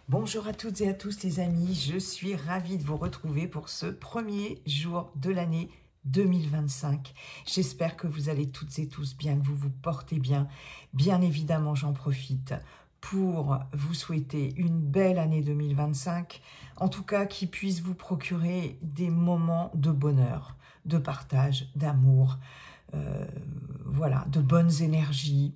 Bonjour à toutes et à tous les amis, je suis ravie de vous retrouver pour ce premier jour de l'année 2025. J'espère que vous allez toutes et tous bien, que vous vous portez bien. Bien évidemment, j'en profite pour vous souhaiter une belle année 2025, en tout cas qui puisse vous procurer des moments de bonheur, de partage, d'amour, voilà, de bonnes énergies.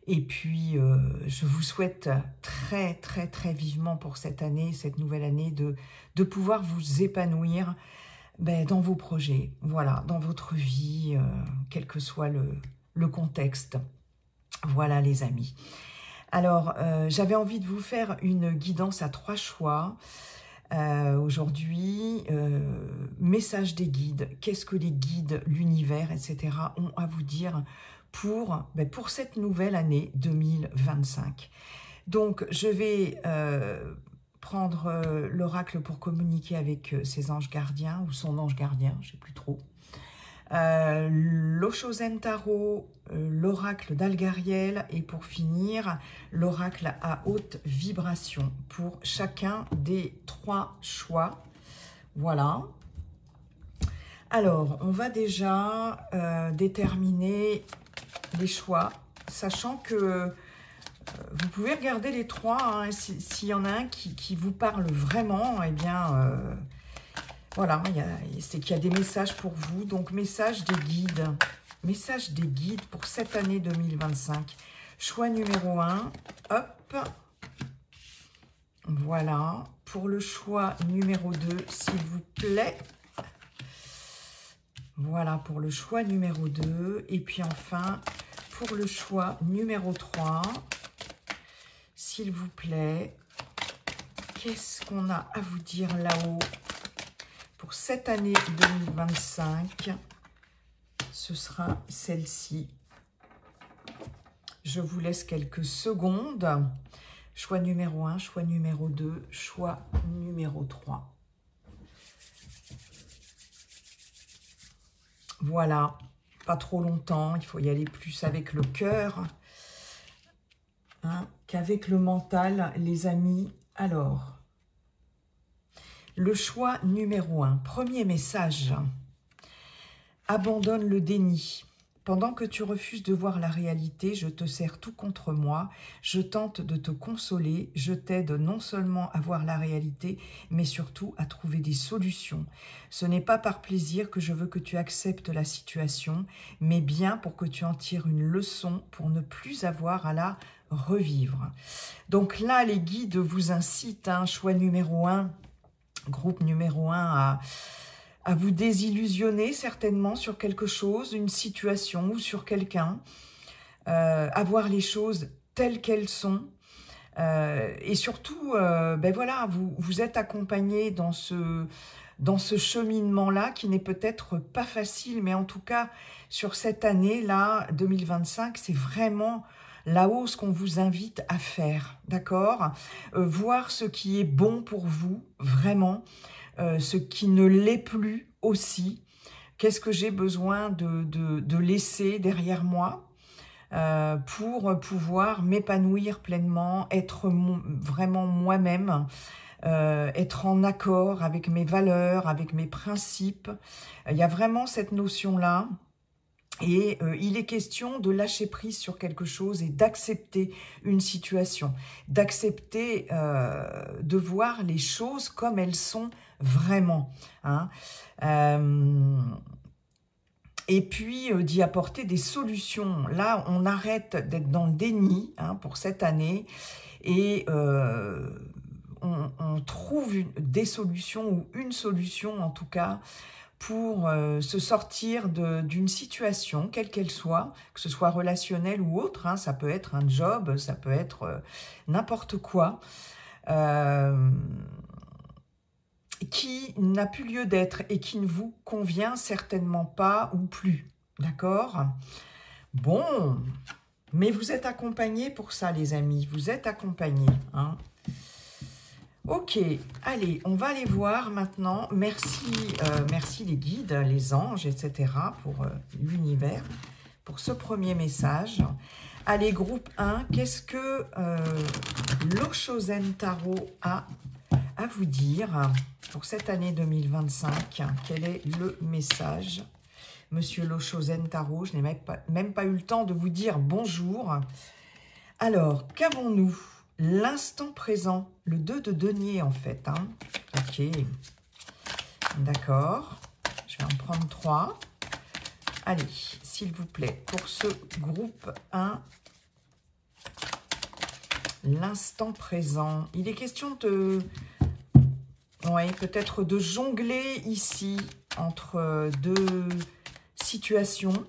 Et puis, je vous souhaite très vivement pour cette année, cette nouvelle année, de pouvoir vous épanouir dans vos projets, voilà, dans votre vie, quel que soit le contexte. Voilà les amis. Alors, j'avais envie de vous faire une guidance à 3 choix. Aujourd'hui, message des guides, qu'est-ce que les guides, l'univers, etc. ont à vous dire pour cette nouvelle année 2025. Donc, je vais prendre l'oracle pour communiquer avec ses anges gardiens, ou son ange gardien, je ne sais plus trop. L'Oshozen Tarot, l'oracle d'Algariel, et pour finir, l'oracle à haute vibration pour chacun des 3 choix. Voilà. Alors, on va déjà déterminer les choix, sachant que vous pouvez regarder les 3, hein, s'il y en a un qui vous parle vraiment, eh bien, voilà, c'est qu'il y a des messages pour vous. Donc, message des guides pour cette année 2025. Choix numéro 1, hop, voilà. Pour le choix numéro 2, s'il vous plaît. Voilà pour le choix numéro 2. Et puis enfin, pour le choix numéro 3, s'il vous plaît, qu'est-ce qu'on a à vous dire là-haut pour cette année 2025? Ce sera celle-ci. Je vous laisse quelques secondes. Choix numéro 1, choix numéro 2, choix numéro 3. Voilà, pas trop longtemps, il faut y aller plus avec le cœur hein, qu'avec le mental, les amis. Alors, le choix numéro 1, premier message. Abandonne le déni. Pendant que tu refuses de voir la réalité, je te serre tout contre moi, je tente de te consoler, je t'aide non seulement à voir la réalité, mais surtout à trouver des solutions. Ce n'est pas par plaisir que je veux que tu acceptes la situation, mais bien pour que tu en tires une leçon pour ne plus avoir à la revivre. Donc là, les guides vous incitent, hein, choix numéro 1, groupe numéro 1 à vous désillusionner certainement sur quelque chose, une situation ou sur quelqu'un, à voir les choses telles qu'elles sont. Et surtout, voilà, vous êtes accompagné dans ce cheminement-là qui n'est peut-être pas facile, mais en tout cas, sur cette année-là, 2025, c'est vraiment la hausse qu'on vous invite à faire, d'accord? Voir ce qui est bon pour vous, vraiment, ce qui ne l'est plus aussi. Qu'est-ce que j'ai besoin de laisser derrière moi pour pouvoir m'épanouir pleinement, être vraiment moi-même, être en accord avec mes valeurs, avec mes principes. Il y a vraiment cette notion-là. Et il est question de lâcher prise sur quelque chose et d'accepter une situation, d'accepter de voir les choses comme elles sont vraiment. Hein. Et puis d'y apporter des solutions. Là, on arrête d'être dans le déni hein, pour cette année et on trouve des solutions ou une solution en tout cas pour se sortir d'une situation, quelle qu'elle soit, que ce soit relationnelle ou autre, hein, ça peut être un job, ça peut être n'importe quoi, qui n'a plus lieu d'être et qui ne vous convient certainement pas ou plus, d'accord? Bon, mais vous êtes accompagnés pour ça les amis, vous êtes accompagnés, hein. Ok, allez, on va aller voir maintenant. Merci, merci les guides, les anges, etc. pour l'univers, pour ce premier message. Allez, groupe 1, qu'est-ce que l'Oshozen Tarot a à vous dire pour cette année 2025? Quel est le message? Monsieur l'Oshozen Tarot, je n'ai même pas eu le temps de vous dire bonjour. Alors, qu'avons-nous? L'instant présent, le 2 de denier en fait. Hein. Ok, d'accord. Je vais en prendre 3. Allez, s'il vous plaît, pour ce groupe 1, l'instant présent. Il est question de... Oui, peut-être de jongler ici entre deux situations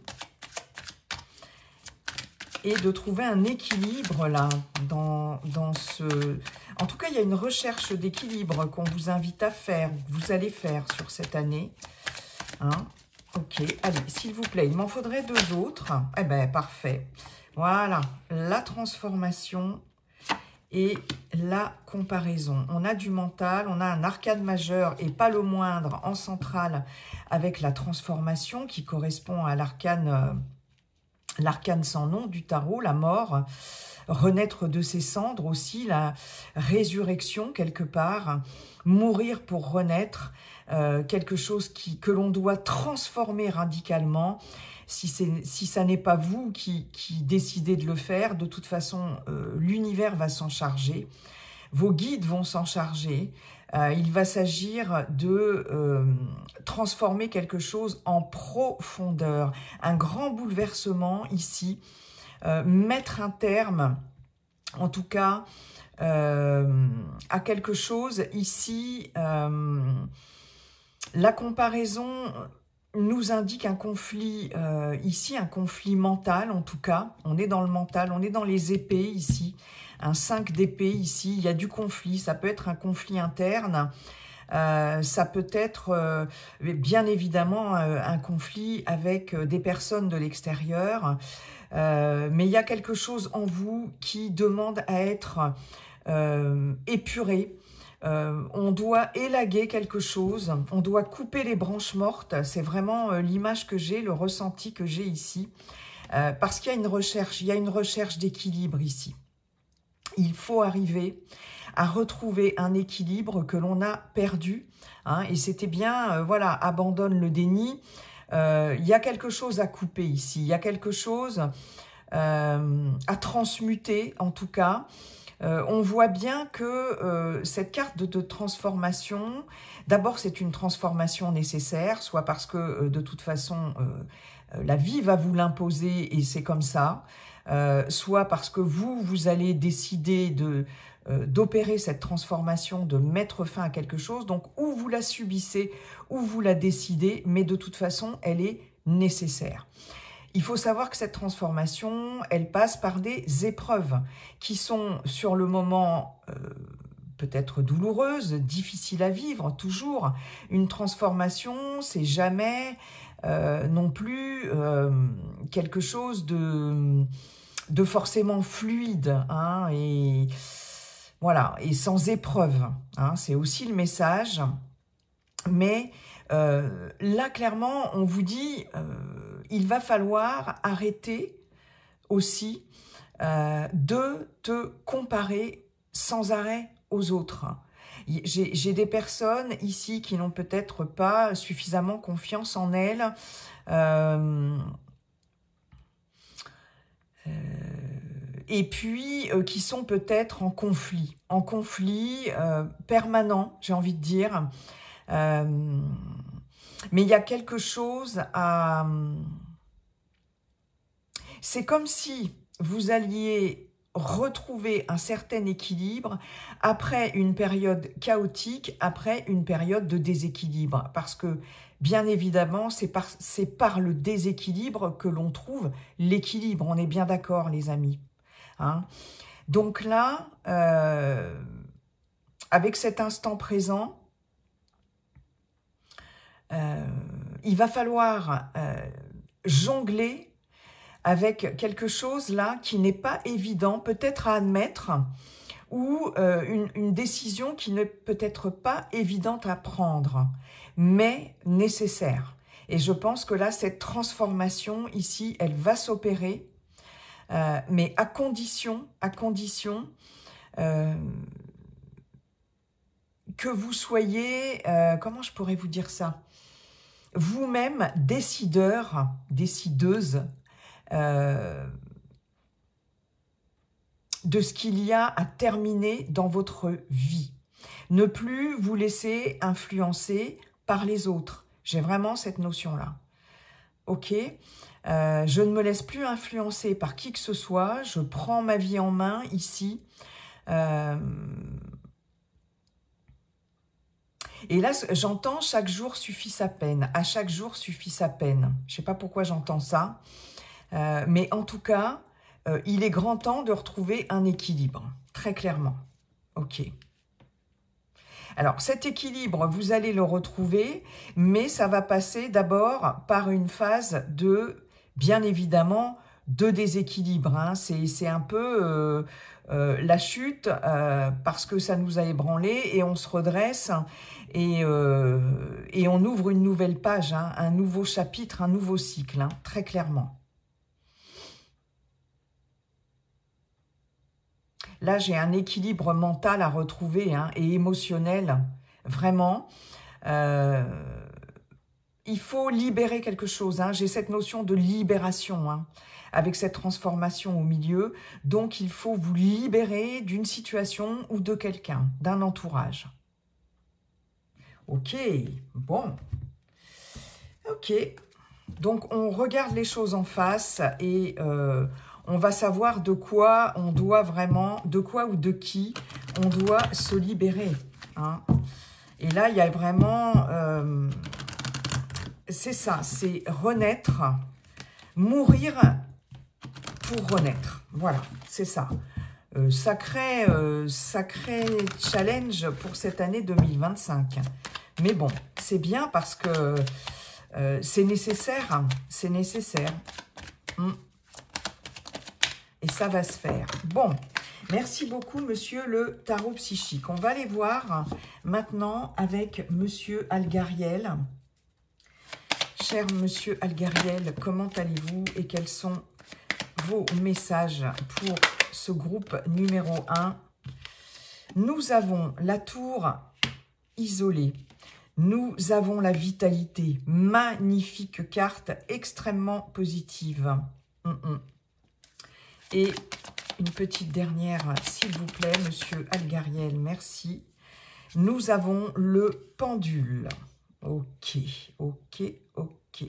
et de trouver un équilibre là dans ce... En tout cas, il y a une recherche d'équilibre qu'on vous invite à faire, que vous allez faire sur cette année. Hein? Ok, allez, s'il vous plaît, il m'en faudrait 2 autres. Eh bien, parfait. Voilà, la transformation et la comparaison. On a du mental, on a un arcane majeur et pas le moindre en centrale avec la transformation qui correspond à l'arcane sans nom du tarot, la mort, renaître de ses cendres aussi, la résurrection quelque part, mourir pour renaître, quelque chose que l'on doit transformer radicalement. Si ça n'est pas vous qui décidez de le faire, de toute façon, l'univers va s'en charger. Vos guides vont s'en charger. Il va s'agir de transformer quelque chose en profondeur. Un grand bouleversement ici. Mettre un terme, en tout cas, à quelque chose ici. La comparaison nous indique un conflit, ici, un conflit mental en tout cas. On est dans le mental, on est dans les épées ici. Un 5 d'épée ici, il y a du conflit. Ça peut être un conflit interne. Ça peut être bien évidemment un conflit avec des personnes de l'extérieur. Mais il y a quelque chose en vous qui demande à être épuré. On doit élaguer quelque chose, on doit couper les branches mortes, c'est vraiment l'image que j'ai, le ressenti que j'ai ici, parce qu'il y a une recherche d'équilibre ici. Il faut arriver à retrouver un équilibre que l'on a perdu, hein, et c'était bien, voilà, abandonne le déni, il y a quelque chose à couper ici, il y a quelque chose à transmuter en tout cas. On voit bien que cette carte de transformation, d'abord c'est une transformation nécessaire, soit parce que de toute façon la vie va vous l'imposer et c'est comme ça, soit parce que vous allez décider d'opérer cette transformation, de mettre fin à quelque chose, donc ou vous la subissez ou vous la décidez, mais de toute façon elle est nécessaire. Il faut savoir que cette transformation, elle passe par des épreuves qui sont sur le moment peut-être douloureuses, difficiles à vivre, toujours. Une transformation, c'est jamais non plus quelque chose de forcément fluide, hein, et voilà, et sans épreuve, hein, c'est aussi le message. Mais là, clairement, on vous dit... il va falloir arrêter aussi de te comparer sans arrêt aux autres. J'ai des personnes ici qui n'ont peut-être pas suffisamment confiance en elles. Et puis qui sont peut-être en conflit permanent, j'ai envie de dire. Mais il y a quelque chose à... C'est comme si vous alliez retrouver un certain équilibre après une période chaotique, après une période de déséquilibre. Parce que, bien évidemment, c'est par le déséquilibre que l'on trouve l'équilibre. On est bien d'accord, les amis. Hein? Donc là, avec cet instant présent, il va falloir jongler avec quelque chose là qui n'est pas évident, peut-être à admettre, ou une décision qui n'est peut-être pas évidente à prendre, mais nécessaire. Et je pense que là, cette transformation ici, elle va s'opérer mais à condition que vous soyez, comment je pourrais vous dire ça, vous-même décideur, décideuse de ce qu'il y a à terminer dans votre vie. Ne plus vous laisser influencer par les autres. J'ai vraiment cette notion-là. Ok, je ne me laisse plus influencer par qui que ce soit. Je prends ma vie en main ici. Et là, j'entends chaque jour suffit sa peine. À chaque jour suffit sa peine. Je ne sais pas pourquoi j'entends ça. Mais en tout cas, il est grand temps de retrouver un équilibre. Très clairement. Ok. Alors, cet équilibre, vous allez le retrouver, mais ça va passer d'abord par une phase de, bien évidemment, de déséquilibre. Hein. C'est un peu la chute parce que ça nous a ébranlé et on se redresse et on ouvre une nouvelle page, hein, un nouveau chapitre, un nouveau cycle, hein, très clairement. Là, j'ai un équilibre mental à retrouver, hein, et émotionnel, vraiment. Il faut libérer quelque chose. Hein. J'ai cette notion de libération, hein, avec cette transformation au milieu. Donc, il faut vous libérer d'une situation ou de quelqu'un, d'un entourage. Ok, bon. Ok, donc on regarde les choses en face et on va savoir de quoi on doit vraiment, de quoi ou de qui on doit se libérer. Hein. Et là, il y a vraiment, c'est ça, c'est renaître, mourir pour renaître. Voilà, c'est ça. Sacré challenge pour cette année 2025. Mais bon, c'est bien parce que c'est nécessaire, hein, c'est nécessaire. Et ça va se faire. Bon, merci beaucoup, monsieur le tarot psychique. On va aller voir maintenant avec monsieur Algariel. Cher monsieur Algariel, comment allez-vous et quels sont vos messages pour ce groupe numéro 1? Nous avons la tour isolée. Nous avons la vitalité. Magnifique carte, extrêmement positive. Et une petite dernière, s'il vous plaît, monsieur Algariel, merci. Nous avons le pendule. Ok, ok, ok.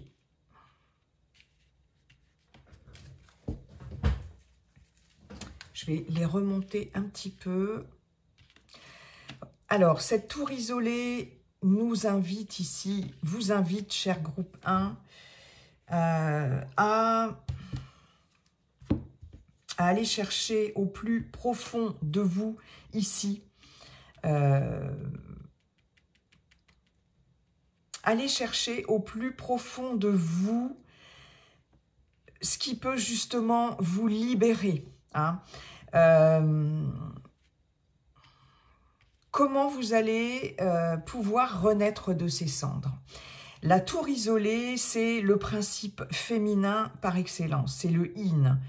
Je vais les remonter un petit peu. Alors, cette tour isolée nous invite ici, vous invite, cher groupe 1, à aller chercher au plus profond de vous, ici, allez chercher au plus profond de vous ce qui peut justement vous libérer. Hein. Comment vous allez pouvoir renaître de ces cendres? La tour isolée, c'est le principe féminin par excellence, c'est le yin.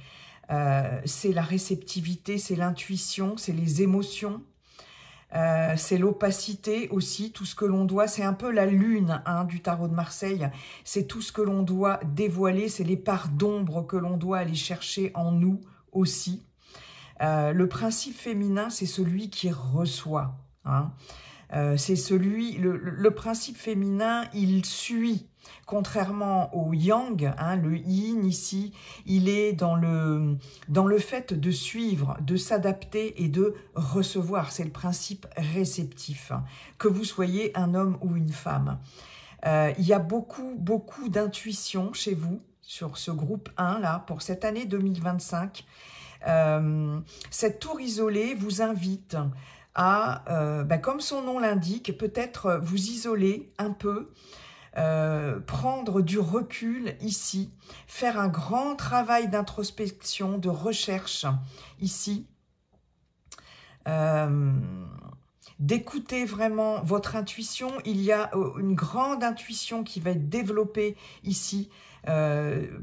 C'est la réceptivité, c'est l'intuition, c'est les émotions, c'est l'opacité aussi, tout ce que l'on doit, c'est un peu la lune, hein, du tarot de Marseille, c'est tout ce que l'on doit dévoiler, c'est les parts d'ombre que l'on doit aller chercher en nous aussi. Le principe féminin, c'est celui qui reçoit, hein. C'est celui, le principe féminin, il suit. Contrairement au yang, hein, le yin ici, il est dans le fait de suivre, de s'adapter et de recevoir. C'est le principe réceptif, hein, que vous soyez un homme ou une femme. Il y a beaucoup d'intuition chez vous, sur ce groupe 1, là, pour cette année 2025. Cette tour isolée vous invite à, comme son nom l'indique, peut-être vous isoler un peu, prendre du recul ici, faire un grand travail d'introspection, de recherche ici, d'écouter vraiment votre intuition. Il y a une grande intuition qui va être développée ici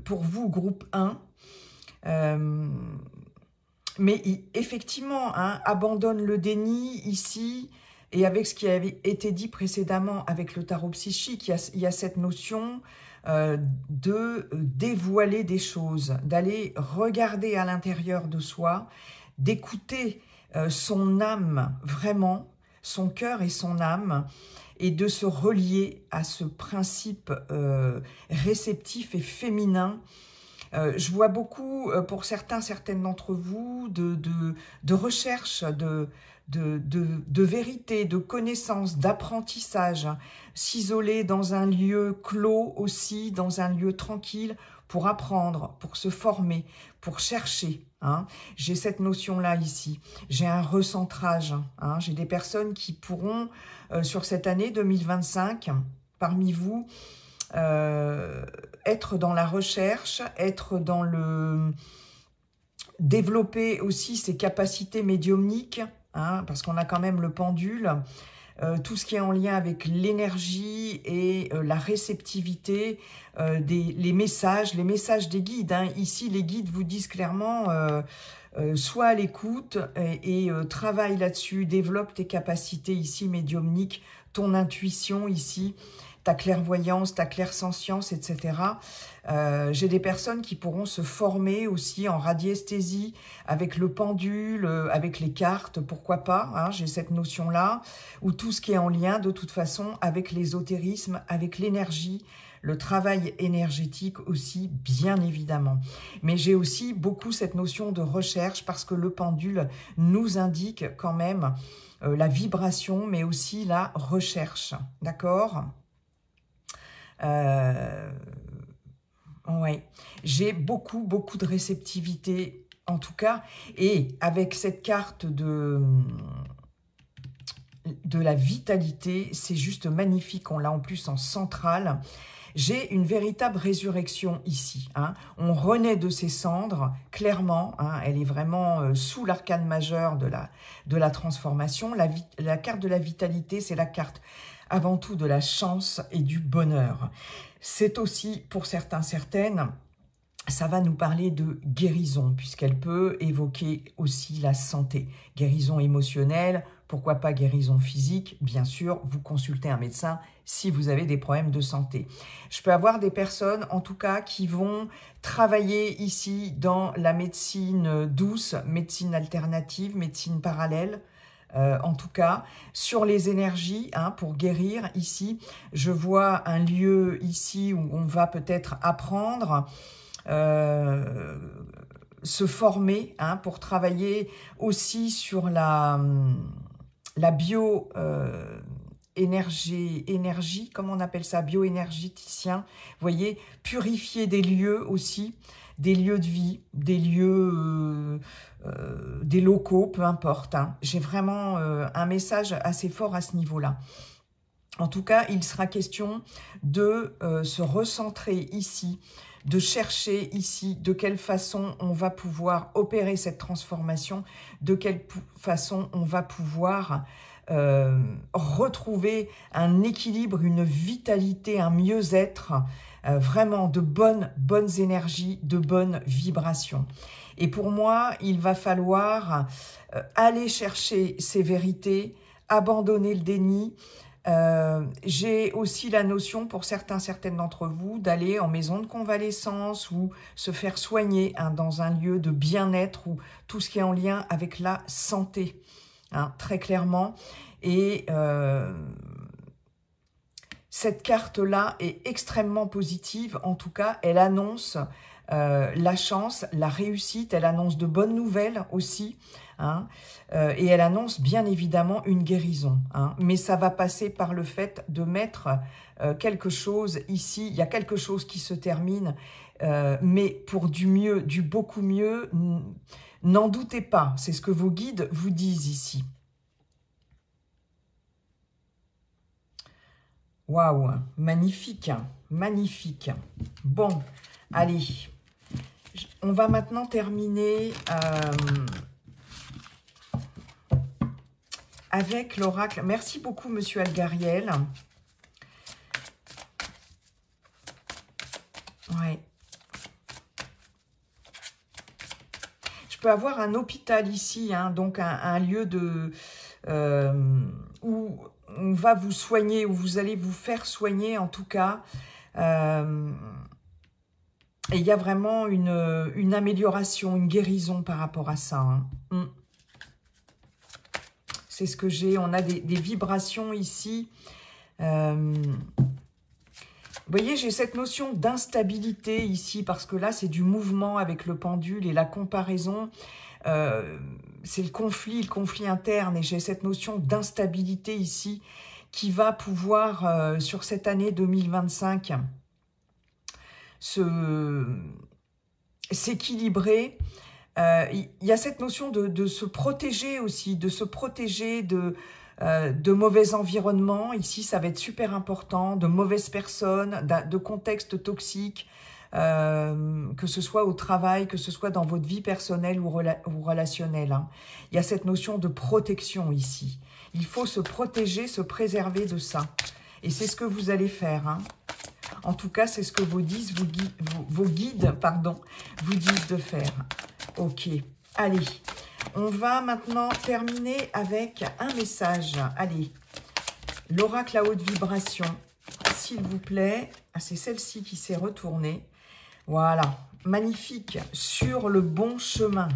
pour vous, groupe 1. Mais effectivement, hein, abandonne le déni ici, et avec ce qui avait été dit précédemment avec le tarot psychique, il y a cette notion de dévoiler des choses, d'aller regarder à l'intérieur de soi, d'écouter son âme vraiment, son cœur et son âme, et de se relier à ce principe réceptif et féminin. Je vois beaucoup, pour certaines d'entre vous, de recherche, de vérité, de connaissance, d'apprentissage, s'isoler dans un lieu clos aussi, dans un lieu tranquille, pour apprendre, pour se former, pour chercher. Hein. J'ai cette notion-là ici. J'ai un recentrage. Hein. J'ai des personnes qui pourront, sur cette année 2025, parmi vous, être dans la recherche, être dans le... développer aussi ses capacités médiumniques, hein, parce qu'on a quand même le pendule, tout ce qui est en lien avec l'énergie et la réceptivité, les messages des guides. Hein. Ici, les guides vous disent clairement, sois à l'écoute et travaille là-dessus, développe tes capacités ici médiumniques, ton intuition ici, ta clairvoyance, ta clairsentience, etc. J'ai des personnes qui pourront se former aussi en radiesthésie, avec le pendule, avec les cartes, pourquoi pas, hein, j'ai cette notion-là, ou tout ce qui est en lien de toute façon avec l'ésotérisme, avec l'énergie, le travail énergétique aussi, bien évidemment. Mais j'ai aussi beaucoup cette notion de recherche parce que le pendule nous indique quand même la vibration, mais aussi la recherche, d'accord ? Ouais, j'ai beaucoup de réceptivité en tout cas, et avec cette carte de la vitalité, c'est juste magnifique, on l'a en plus en centrale. J'ai une véritable résurrection ici. Hein. On renaît de ses cendres, clairement. Hein, elle est vraiment sous l'arcane majeur de la transformation. La carte de la vitalité, c'est la carte avant tout de la chance et du bonheur. C'est aussi, pour certains, certaines, ça va nous parler de guérison, puisqu'elle peut évoquer aussi la santé. Guérison émotionnelle, pourquoi pas guérison physique. Bien sûr, vous consultez un médecin si vous avez des problèmes de santé. Je peux avoir des personnes, en tout cas, qui vont travailler ici dans la médecine douce, médecine alternative, médecine parallèle, en tout cas, sur les énergies, hein, pour guérir ici. Je vois un lieu ici où on va peut-être apprendre, se former, hein, pour travailler aussi sur la bio... énergie, comment on appelle ça, bioénergéticien, vous voyez, purifier des lieux aussi, des lieux de vie, des lieux, des locaux, peu importe. Hein. J'ai vraiment un message assez fort à ce niveau-là. En tout cas, il sera question de se recentrer ici, de chercher ici de quelle façon on va pouvoir opérer cette transformation, de quelle façon on va pouvoir retrouver un équilibre, une vitalité, un mieux-être, vraiment de bonnes énergies, de bonnes vibrations. Et pour moi, il va falloir aller chercher ces vérités, abandonner le déni. J'ai aussi la notion pour certaines d'entre vous d'aller en maison de convalescence ou se faire soigner, hein, dans un lieu de bien-être ou tout ce qui est en lien avec la santé, hein, très clairement. Et cette carte-là est extrêmement positive, en tout cas, elle annonce la chance, la réussite, elle annonce de bonnes nouvelles aussi, hein, et elle annonce bien évidemment une guérison. Hein, mais ça va passer par le fait de mettre quelque chose ici, il y a quelque chose qui se termine, mais pour du mieux, du beaucoup mieux, n'en doutez pas, c'est ce que vos guides vous disent ici. Waouh, magnifique, magnifique. Bon, allez, on va maintenant terminer avec l'oracle. Merci beaucoup, Monsieur Algariel. Ouais. peux avoir un hôpital ici, hein, donc un lieu de où on va vous soigner, où vous allez vous faire soigner en tout cas. Et il y a vraiment une amélioration, une guérison par rapport à ça. Hein. C'est ce que j'ai. On a des vibrations ici. Vous voyez, j'ai cette notion d'instabilité ici, parce que là, c'est du mouvement avec le pendule et la comparaison. C'est le conflit interne, et j'ai cette notion d'instabilité ici qui va pouvoir, sur cette année 2025, s'équilibrer. Il y a cette notion de se protéger aussi, de se protéger de mauvais environnements. Ici, ça va être super important, de mauvaises personnes, de contextes toxiques, que ce soit au travail, que ce soit dans votre vie personnelle ou relationnelle. Hein. Il y a cette notion de protection ici. Il faut se protéger, se préserver de ça. Et c'est ce que vous allez faire. Hein. En tout cas, c'est ce que vos guides vous disent de faire. Ok, allez. On va maintenant terminer avec un message. Allez, l'oracle à haute vibration, s'il vous plaît. Ah, c'est celle-ci qui s'est retournée. Voilà, magnifique, sur le bon chemin.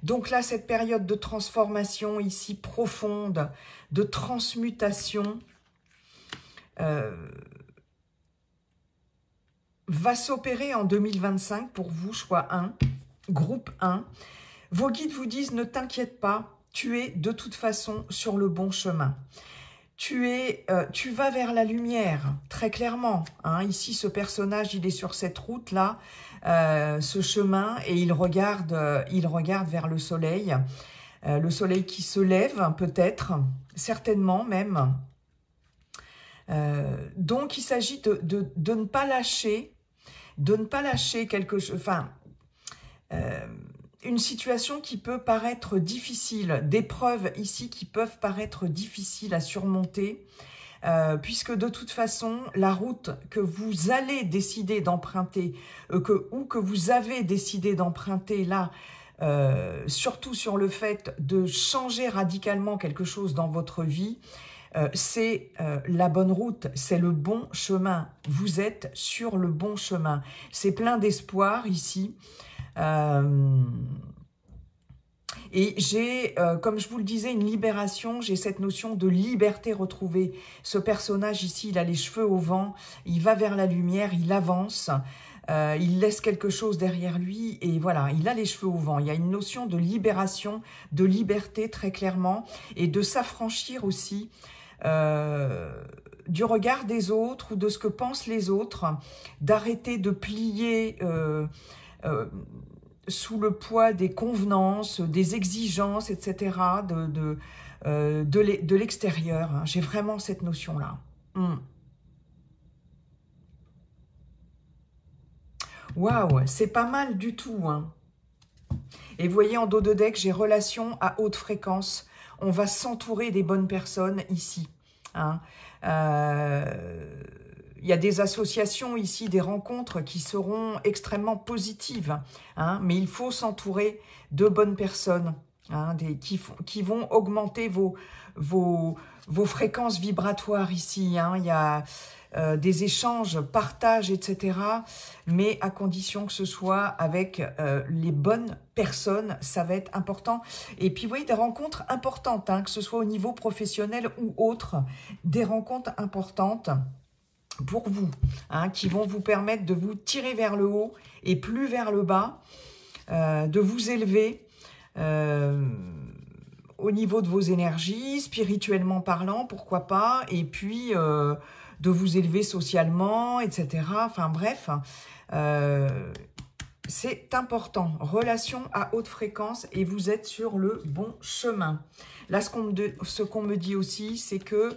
Donc là, cette période de transformation ici profonde, de transmutation, va s'opérer en 2025 pour vous, choix 1, groupe 1. Vos guides vous disent, ne t'inquiète pas, tu es de toute façon sur le bon chemin. Tu vas vers la lumière, très clairement. Hein. Ici, ce personnage, il est sur cette route-là, ce chemin, et il regarde vers le soleil qui se lève peut-être, certainement même. Donc, il s'agit de ne pas lâcher, quelque chose, enfin, une situation qui peut paraître difficile, d'épreuves ici qui peuvent paraître difficiles à surmonter, puisque de toute façon, la route que vous allez décider d'emprunter, ou que vous avez décidé d'emprunter là, surtout sur le fait de changer radicalement quelque chose dans votre vie, c'est la bonne route, c'est le bon chemin. Vous êtes sur le bon chemin. C'est plein d'espoir ici. Et j'ai, comme je vous le disais, une libération, j'ai cette notion de liberté retrouvée. Ce personnage ici, il a les cheveux au vent, il va vers la lumière, il avance, il laisse quelque chose derrière lui, et voilà, il a les cheveux au vent. Il y a une notion de libération, de liberté très clairement, et de s'affranchir aussi du regard des autres ou de ce que pensent les autres, d'arrêter de plier sous le poids des convenances, des exigences, etc., de l'extérieur. Hein. J'ai vraiment cette notion-là. Waouh, c'est pas mal du tout. Hein. Et vous voyez, en dos de deck, j'ai relation à haute fréquence. On va s'entourer des bonnes personnes ici. Hein. Il y a des associations ici, des rencontres qui seront extrêmement positives. Hein, mais il faut s'entourer de bonnes personnes hein, qui vont augmenter vos fréquences vibratoires ici. Hein. Il y a des échanges, partages, etc. Mais à condition que ce soit avec les bonnes personnes, ça va être important. Et puis, vous voyez, des rencontres importantes, hein, que ce soit au niveau professionnel ou autre, des rencontres importantes pour vous, hein, qui vont vous permettre de vous tirer vers le haut et plus vers le bas, de vous élever au niveau de vos énergies, spirituellement parlant, pourquoi pas, et puis de vous élever socialement, etc. Enfin bref, c'est important. Relation à haute fréquence et vous êtes sur le bon chemin. Là, ce qu'on me dit aussi, c'est que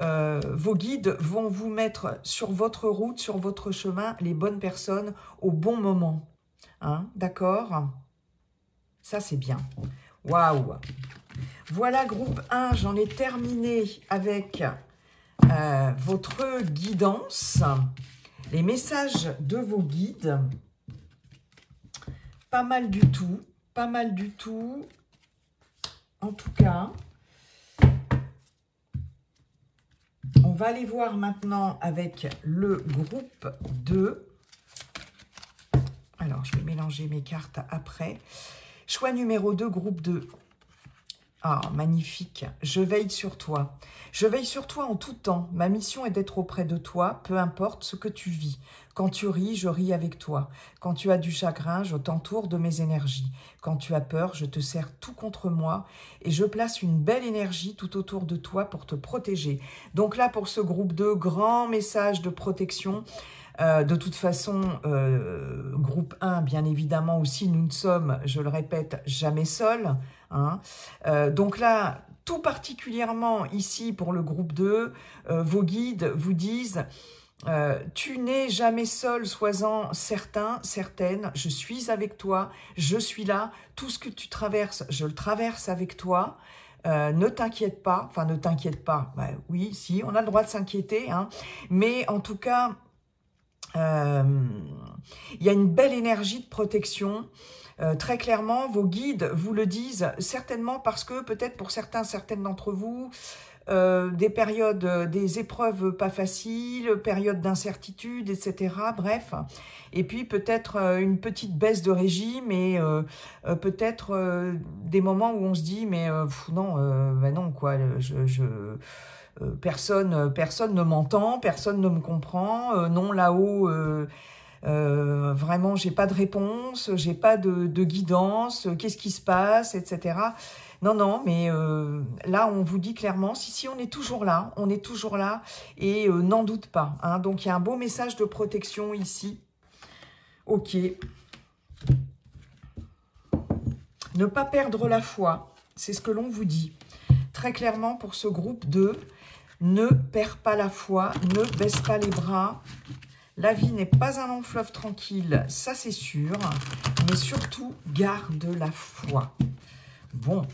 vos guides vont vous mettre sur votre route, sur votre chemin, les bonnes personnes au bon moment. Hein, d'accord? Ça, c'est bien. Waouh! Voilà, groupe 1, j'en ai terminé avec votre guidance, les messages de vos guides. Pas mal du tout, pas mal du tout. En tout cas, on va aller voir maintenant avec le groupe 2. Alors, je vais mélanger mes cartes après. Choix numéro 2, groupe 2. Ah, magnifique. Je veille sur toi. Je veille sur toi en tout temps. Ma mission est d'être auprès de toi, peu importe ce que tu vis. Quand tu ris, je ris avec toi. Quand tu as du chagrin, je t'entoure de mes énergies. Quand tu as peur, je te serre tout contre moi et je place une belle énergie tout autour de toi pour te protéger. Donc là, pour ce groupe 2, grand message de protection. De toute façon, groupe 1, bien évidemment aussi, nous ne sommes, je le répète, jamais seuls. Hein. Donc là, tout particulièrement ici pour le groupe 2, vos guides vous disent tu n'es jamais seul, sois-en certain, certaine, je suis avec toi, je suis là, tout ce que tu traverses, je le traverse avec toi. Ne t'inquiète pas, enfin ne t'inquiète pas, bah, oui, si, on a le droit de s'inquiéter, hein, mais en tout cas, il y a une belle énergie de protection. Très clairement, vos guides vous le disent, certainement parce que peut-être pour certaines d'entre vous, des périodes, des épreuves pas faciles, périodes d'incertitude, etc. Bref, et puis peut-être une petite baisse de régime et peut-être des moments où on se dit mais non, bah non quoi, personne ne m'entend, personne ne me comprend, non là-haut. Vraiment, j'ai pas de réponse, j'ai pas de guidance, qu'est-ce qui se passe, etc. Non, non, mais là, on vous dit clairement, si, on est toujours là, et n'en doute pas. Hein, donc, il y a un beau message de protection ici. Ok. Ne pas perdre la foi, c'est ce que l'on vous dit. Très clairement, pour ce groupe 2, ne perds pas la foi, ne baisse pas les bras. La vie n'est pas un long fleuve tranquille, ça c'est sûr, mais surtout, garde la foi. Bon.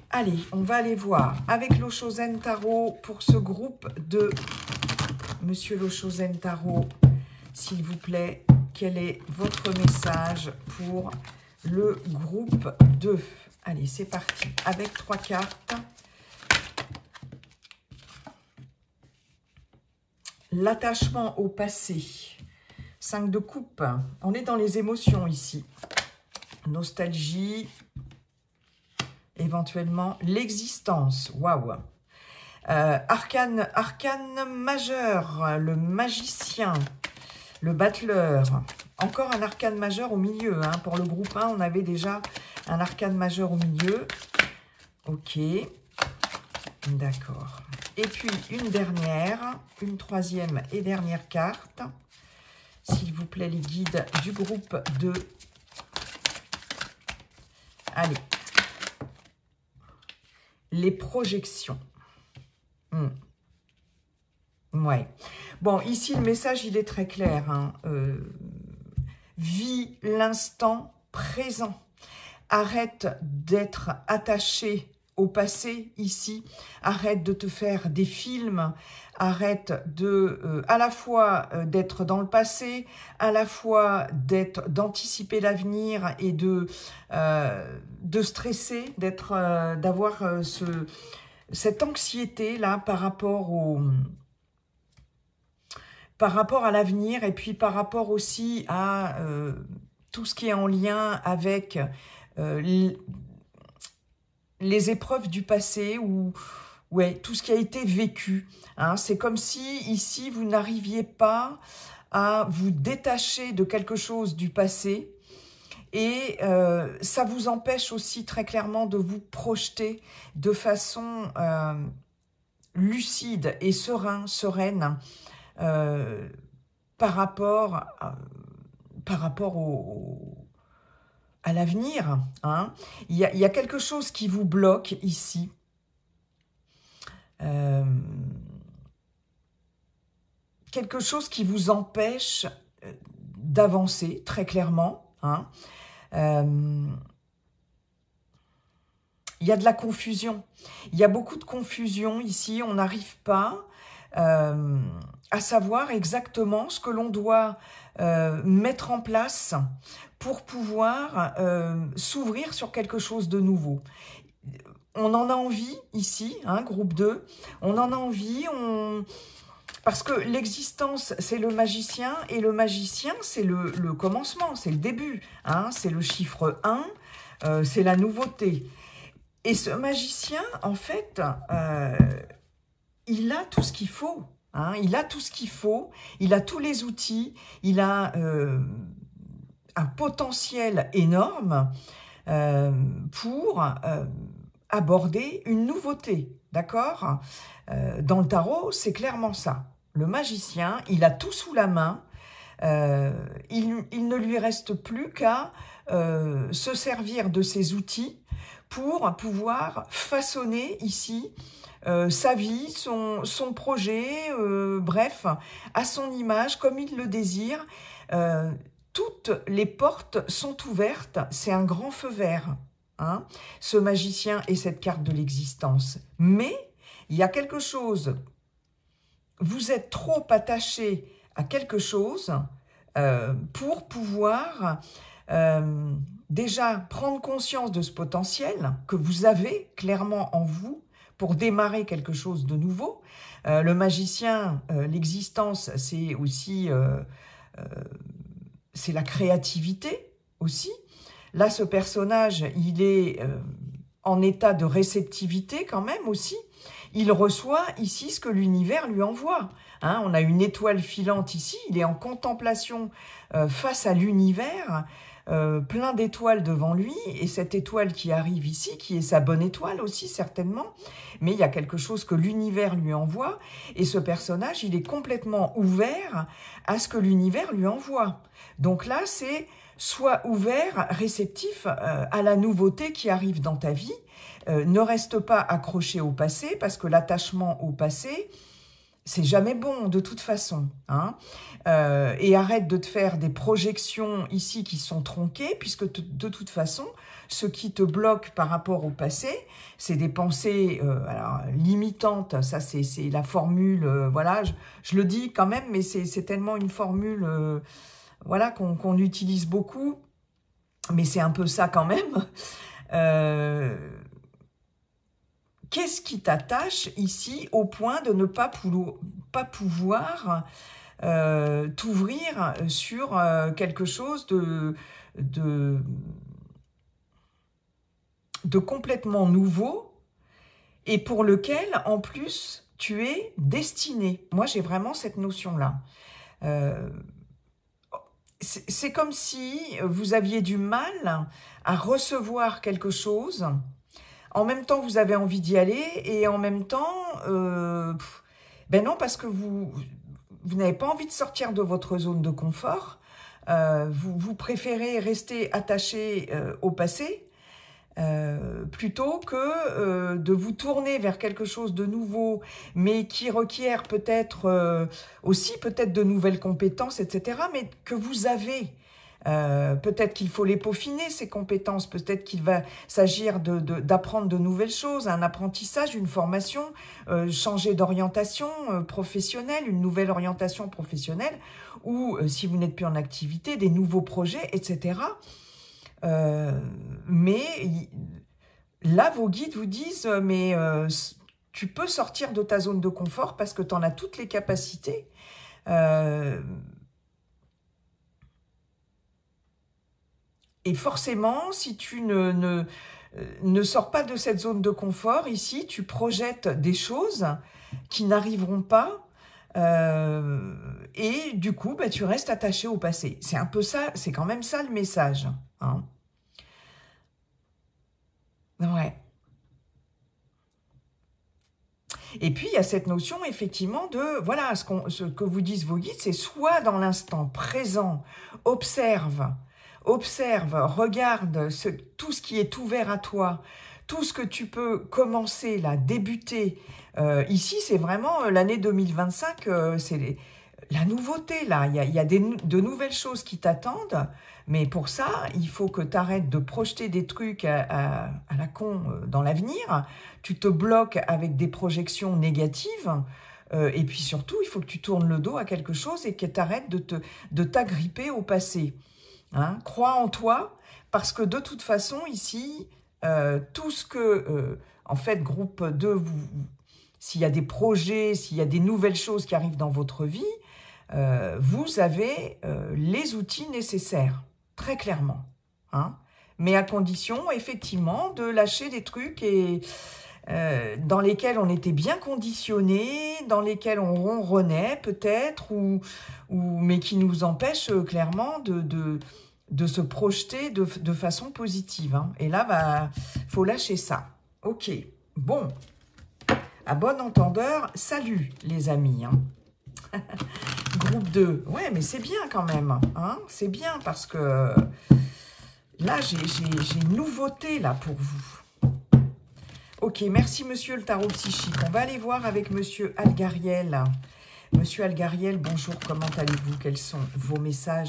Allez, on va aller voir avec l'Oshozen Tarot pour ce groupe de Monsieur l'Oshozen Tarot, s'il vous plaît, quel est votre message pour le groupe 2? Allez, c'est parti, avec 3 cartes. L'attachement au passé. 5 de coupe. On est dans les émotions ici. Nostalgie. Éventuellement, l'existence. Waouh. Arcane majeur. Le magicien. Le battleur. Encore un arcane majeur au milieu. Hein. Pour le groupe 1, on avait déjà un arcane majeur au milieu. Ok. D'accord. Et puis, une troisième et dernière carte. S'il vous plaît, les guides du groupe 2. Allez. Les projections. Ouais. Bon, ici, le message, il est très clair. Hein. Vis l'instant présent. Arrête d'être attaché au passé ici, arrête de te faire des films, arrête de à la fois d'être dans le passé, à la fois d'anticiper l'avenir et de stresser, d'avoir cette anxiété là par rapport à l'avenir et puis par rapport aussi à tout ce qui est en lien avec les épreuves du passé ou ouais, tout ce qui a été vécu. Hein. C'est comme si ici, vous n'arriviez pas à vous détacher de quelque chose du passé et ça vous empêche aussi très clairement de vous projeter de façon lucide et sereine par rapport à l'avenir. Hein. Il y a quelque chose qui vous bloque ici. Quelque chose qui vous empêche d'avancer, très clairement. Hein. Il y a de la confusion. Il y a beaucoup de confusion ici. On n'arrive pas à savoir exactement ce que l'on doit mettre en place pour pouvoir s'ouvrir sur quelque chose de nouveau. On en a envie ici, hein, groupe 2, on en a envie, parce que l'existence, c'est le magicien, et le magicien, c'est le commencement, c'est le début, hein, c'est le chiffre 1, c'est la nouveauté. Et ce magicien, en fait, il a tout ce qu'il faut, hein, il a tout ce qu'il faut, il a tous les outils, il a un potentiel énorme pour aborder une nouveauté, d'accord? Dans le tarot, c'est clairement ça. Le magicien, il a tout sous la main, il ne lui reste plus qu'à se servir de ses outils pour pouvoir façonner ici sa vie, son projet, bref, à son image, comme il le désire. Toutes les portes sont ouvertes, c'est un grand feu vert, hein, ce magicien et cette carte de l'existence. Mais il y a quelque chose, vous êtes trop attaché à quelque chose pour pouvoir déjà prendre conscience de ce potentiel que vous avez clairement en vous pour démarrer quelque chose de nouveau. Le magicien, l'existence, c'est aussi c'est la créativité aussi. Là, ce personnage, il est en état de réceptivité quand même aussi. Il reçoit ici ce que l'univers lui envoie. Hein, on a une étoile filante ici, il est en contemplation face à l'univers, plein d'étoiles devant lui, et cette étoile qui arrive ici, qui est sa bonne étoile aussi certainement, mais il y a quelque chose que l'univers lui envoie, et ce personnage, il est complètement ouvert à ce que l'univers lui envoie. Donc là, c'est sois ouvert, réceptif à la nouveauté qui arrive dans ta vie. Ne reste pas accroché au passé, parce que l'attachement au passé, c'est jamais bon de toute façon. Hein. Et arrête de te faire des projections ici qui sont tronquées, puisque de toute façon, ce qui te bloque par rapport au passé, c'est des pensées alors, limitantes. Ça, c'est la formule, voilà, je le dis quand même, mais c'est tellement une formule voilà, qu'on utilise beaucoup, mais c'est un peu ça quand même. Qu'est-ce qui t'attache ici au point de ne pas pouvoir t'ouvrir sur quelque chose de complètement nouveau et pour lequel, en plus, tu es destiné? Moi, j'ai vraiment cette notion-là. C'est comme si vous aviez du mal à recevoir quelque chose. En même temps, vous avez envie d'y aller et en même temps, ben non, parce que vous n'avez pas envie de sortir de votre zone de confort. Vous préférez rester attaché au passé plutôt que de vous tourner vers quelque chose de nouveau, mais qui requiert peut-être aussi peut-être de nouvelles compétences, etc., mais que vous avez. Peut-être qu'il faut les peaufiner, ces compétences, peut-être qu'il va s'agir d'apprendre de nouvelles choses, un apprentissage, une formation, changer d'orientation professionnelle, une nouvelle orientation professionnelle, ou si vous n'êtes plus en activité, des nouveaux projets, etc. Mais là, vos guides vous disent, mais tu peux sortir de ta zone de confort parce que tu en as toutes les capacités. Et forcément, si tu ne sors pas de cette zone de confort, ici, tu projettes des choses qui n'arriveront pas et du coup, bah, tu restes attaché au passé. C'est un peu ça, c'est quand même ça le message. Hein. Ouais. Et puis, il y a cette notion, effectivement, de, voilà, ce que vous disent vos guides, c'est soit dans l'instant présent, observe, regarde tout ce qui est ouvert à toi, tout ce que tu peux commencer, là, débuter. Ici, c'est vraiment l'année 2025, c'est la nouveauté, là. Il y a de nouvelles choses qui t'attendent, mais pour ça, il faut que tu arrêtes de projeter des trucs à la con dans l'avenir. Tu te bloques avec des projections négatives. Et puis surtout, il faut que tu tournes le dos à quelque chose et que tu arrêtes de t'agripper au passé. Hein. Crois en toi, parce que de toute façon, ici, tout ce que, en fait, groupe 2, s'il y a des projets, s'il y a des nouvelles choses qui arrivent dans votre vie, vous avez les outils nécessaires, très clairement. Hein. Mais à condition, effectivement, de lâcher des trucs dans lesquels on était bien conditionné, dans lesquels on ronronnait peut-être, mais qui nous empêchent clairement de se projeter de façon positive. Hein. Et là, faut lâcher ça. Ok, bon. À bon entendeur, salut les amis. Hein. Groupe 2. Ouais, mais c'est bien quand même. Hein. C'est bien parce que là, j'ai une nouveauté là pour vous. Ok, merci monsieur le tarot psychique. On va aller voir avec monsieur Algariel. Monsieur Algariel, bonjour, comment allez-vous? Quels sont vos messages,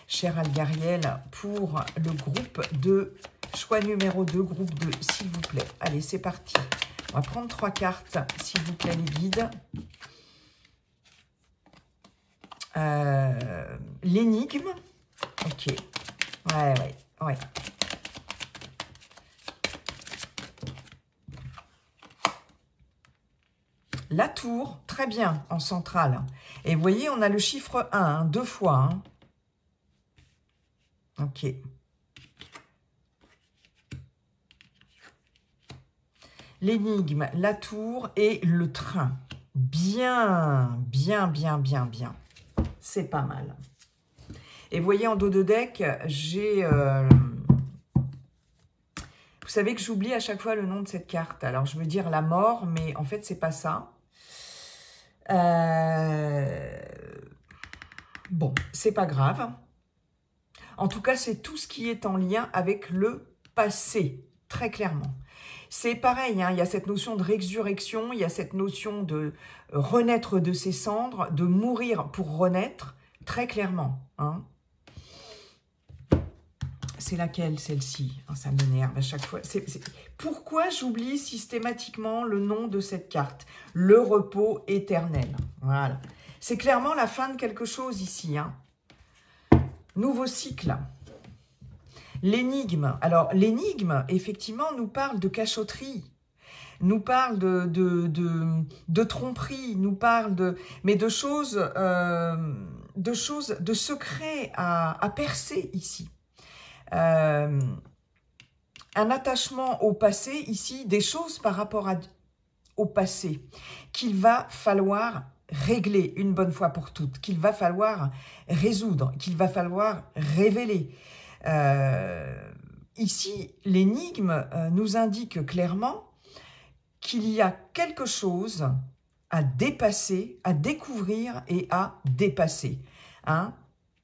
cher Algariel, pour le groupe 2, choix numéro 2, groupe 2, s'il vous plaît. Allez, c'est parti. On va prendre 3 cartes, s'il vous plaît, les guides. L'énigme. Ok. Ouais. La tour, très bien, en centrale. Et vous voyez, on a le chiffre 1, hein, 2 fois. Hein. Ok. L'énigme, la tour et le train. Bien. C'est pas mal. Et vous voyez, en dos de deck, j'ai... Vous savez que j'oublie à chaque fois le nom de cette carte. Alors, je veux dire la mort, mais en fait, c'est pas ça. Bon, c'est pas grave. En tout cas, c'est tout ce qui est en lien avec le passé, très clairement. C'est pareil, hein, il y a cette notion de résurrection, il y a cette notion de renaître de ses cendres, de mourir pour renaître, très clairement. Hein. C'est laquelle, celle-ci? Oh, ça m'énerve à chaque fois. Pourquoi j'oublie systématiquement le nom de cette carte? Le repos éternel. Voilà. C'est clairement la fin de quelque chose ici. Hein. Nouveau cycle. L'énigme. Alors, l'énigme, effectivement, nous parle de cachotterie. Nous parle de tromperie. Nous parle mais de choses, de secrets à percer ici. Un attachement au passé, ici, des choses par rapport au passé, qu'il va falloir régler une bonne fois pour toutes, qu'il va falloir résoudre, qu'il va falloir révéler. Ici, l'énigme nous indique clairement qu'il y a quelque chose à dépasser, à découvrir et à dépasser. Hein?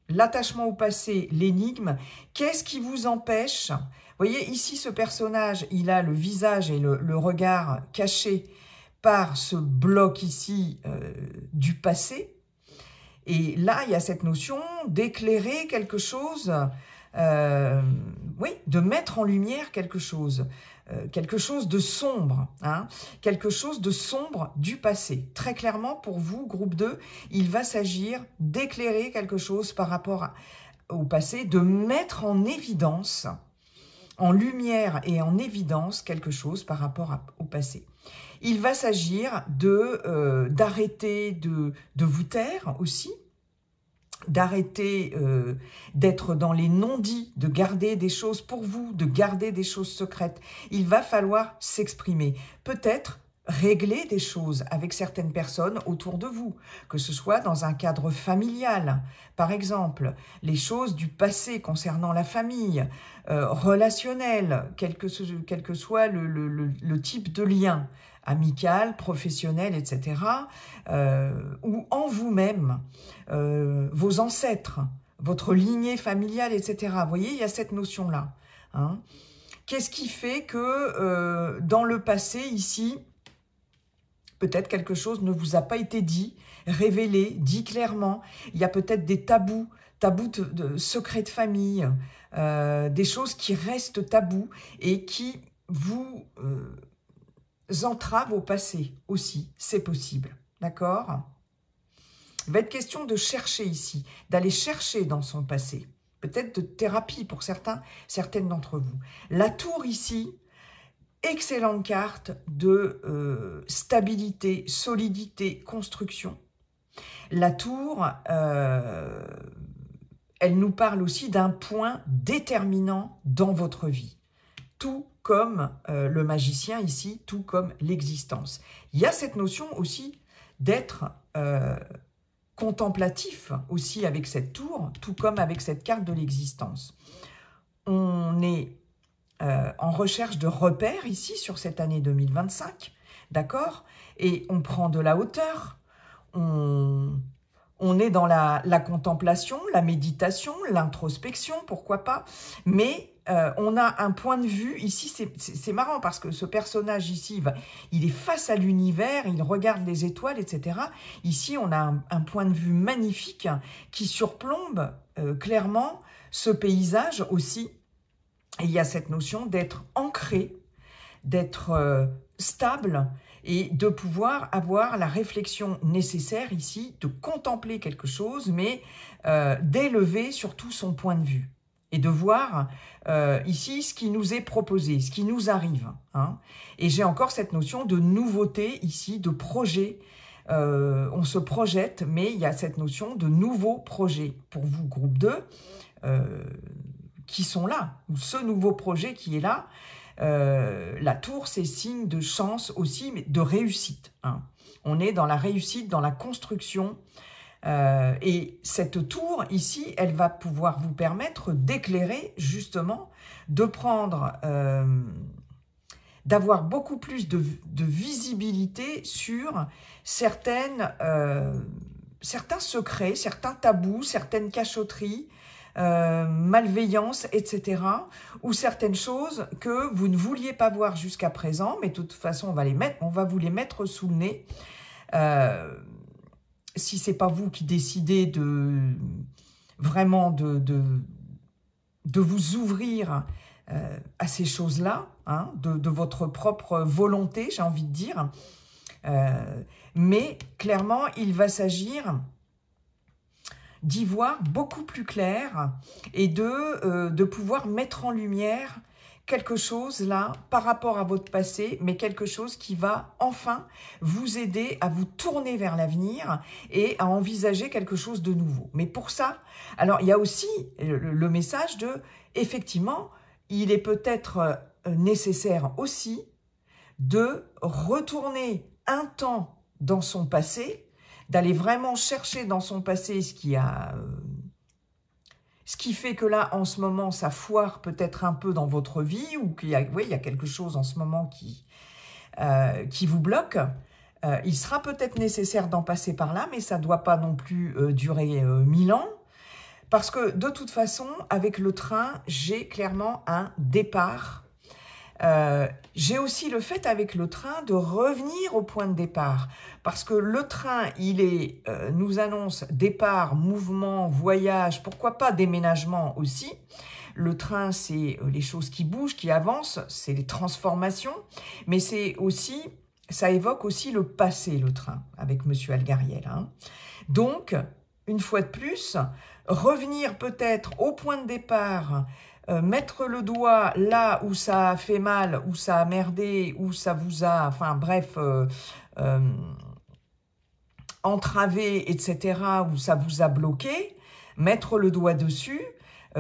L'attachement au passé, l'énigme, qu'est-ce qui vous empêche? Vous voyez, ici, ce personnage, il a le visage et le regard cachés par ce bloc ici du passé. Et là, il y a cette notion d'éclairer quelque chose, oui, de mettre en lumière quelque chose de sombre, hein, quelque chose de sombre du passé. Très clairement, pour vous, groupe 2, il va s'agir d'éclairer quelque chose par rapport au passé, de mettre en évidence, en lumière et en évidence quelque chose par rapport au passé. Il va s'agir d'arrêter de vous taire aussi, d'arrêter d'être dans les non-dits, de garder des choses pour vous, de garder des choses secrètes. Il va falloir s'exprimer. Peut-être régler des choses avec certaines personnes autour de vous, que ce soit dans un cadre familial, par exemple, les choses du passé concernant la famille, relationnel, quel que soit le type de lien, amical, professionnel, etc., ou en vous-même, vos ancêtres, votre lignée familiale, etc. Vous voyez, il y a cette notion-là. Hein. Qu'est-ce qui fait que dans le passé, ici, peut-être quelque chose ne vous a pas été dit, révélé, dit clairement. Il y a peut-être des tabous de secrets de famille, des choses qui restent tabous et qui vous entravent au passé aussi. C'est possible. D'accord ? Il va être question de chercher ici, d'aller chercher dans son passé. peut-être de thérapie pour certaines d'entre vous. La tour ici, excellente carte de stabilité, solidité, construction. La tour, elle nous parle aussi d'un point déterminant dans votre vie. Tout comme le magicien ici, tout comme l'existence. Il y a cette notion aussi d'être contemplatif aussi avec cette tour, tout comme avec cette carte de l'existence. On est en recherche de repères ici sur cette année 2025, d'accord? Et on prend de la hauteur, on est dans la contemplation, la méditation, l'introspection, pourquoi pas, mais on a un point de vue, ici c'est marrant parce que ce personnage ici, il est face à l'univers, il regarde les étoiles, etc. Ici on a un point de vue magnifique qui surplombe clairement ce paysage aussi. Et il y a cette notion d'être ancré, d'être stable et de pouvoir avoir la réflexion nécessaire ici, de contempler quelque chose, mais d'élever surtout son point de vue. Et de voir ici ce qui nous est proposé, ce qui nous arrive. Hein. Et j'ai encore cette notion de nouveauté ici, de projet. On se projette, mais il y a cette notion de nouveau projet. Pour vous, groupe 2, qui sont là, ou ce nouveau projet qui est là, la tour, c'est signe de chance aussi, mais de réussite. Hein. On est dans la réussite, dans la construction. Et cette tour, ici, elle va pouvoir vous permettre d'éclairer, justement, de prendre, d'avoir beaucoup plus de visibilité sur certains secrets, certains tabous, certaines cachotteries, malveillance, etc. ou certaines choses que vous ne vouliez pas voir jusqu'à présent, mais de toute façon, on va vous les mettre sous le nez. Si c'est pas vous qui décidez vraiment de vous ouvrir à ces choses-là, hein, de votre propre volonté, j'ai envie de dire, mais clairement, il va s'agir d'y voir beaucoup plus clair et de pouvoir mettre en lumière quelque chose là par rapport à votre passé, mais quelque chose qui va enfin vous aider à vous tourner vers l'avenir et à envisager quelque chose de nouveau. Mais pour ça, alors il y a aussi le message de, effectivement, il est peut-être nécessaire aussi de retourner un temps dans son passé, d'aller vraiment chercher dans son passé ce qui fait que là, en ce moment, ça foire peut-être un peu dans votre vie ou qu'il y a, oui, il y a quelque chose en ce moment qui vous bloque. Il sera peut-être nécessaire d'en passer par là, mais ça ne doit pas non plus durer 1000 ans. Parce que de toute façon, avec le train, j'ai clairement un départ. J'ai aussi le fait avec le train de revenir au point de départ. Parce que le train, nous annonce départ, mouvement, voyage, pourquoi pas déménagement aussi. Le train, c'est les choses qui bougent, qui avancent, c'est les transformations. Mais c'est aussi, ça évoque aussi le passé, le train, avec Monsieur Algariel. Hein. Donc, une fois de plus, revenir peut-être au point de départ, mettre le doigt là où ça a fait mal, où ça a merdé, où ça vous a, enfin bref, entravé, etc., où ça vous a bloqué, mettre le doigt dessus,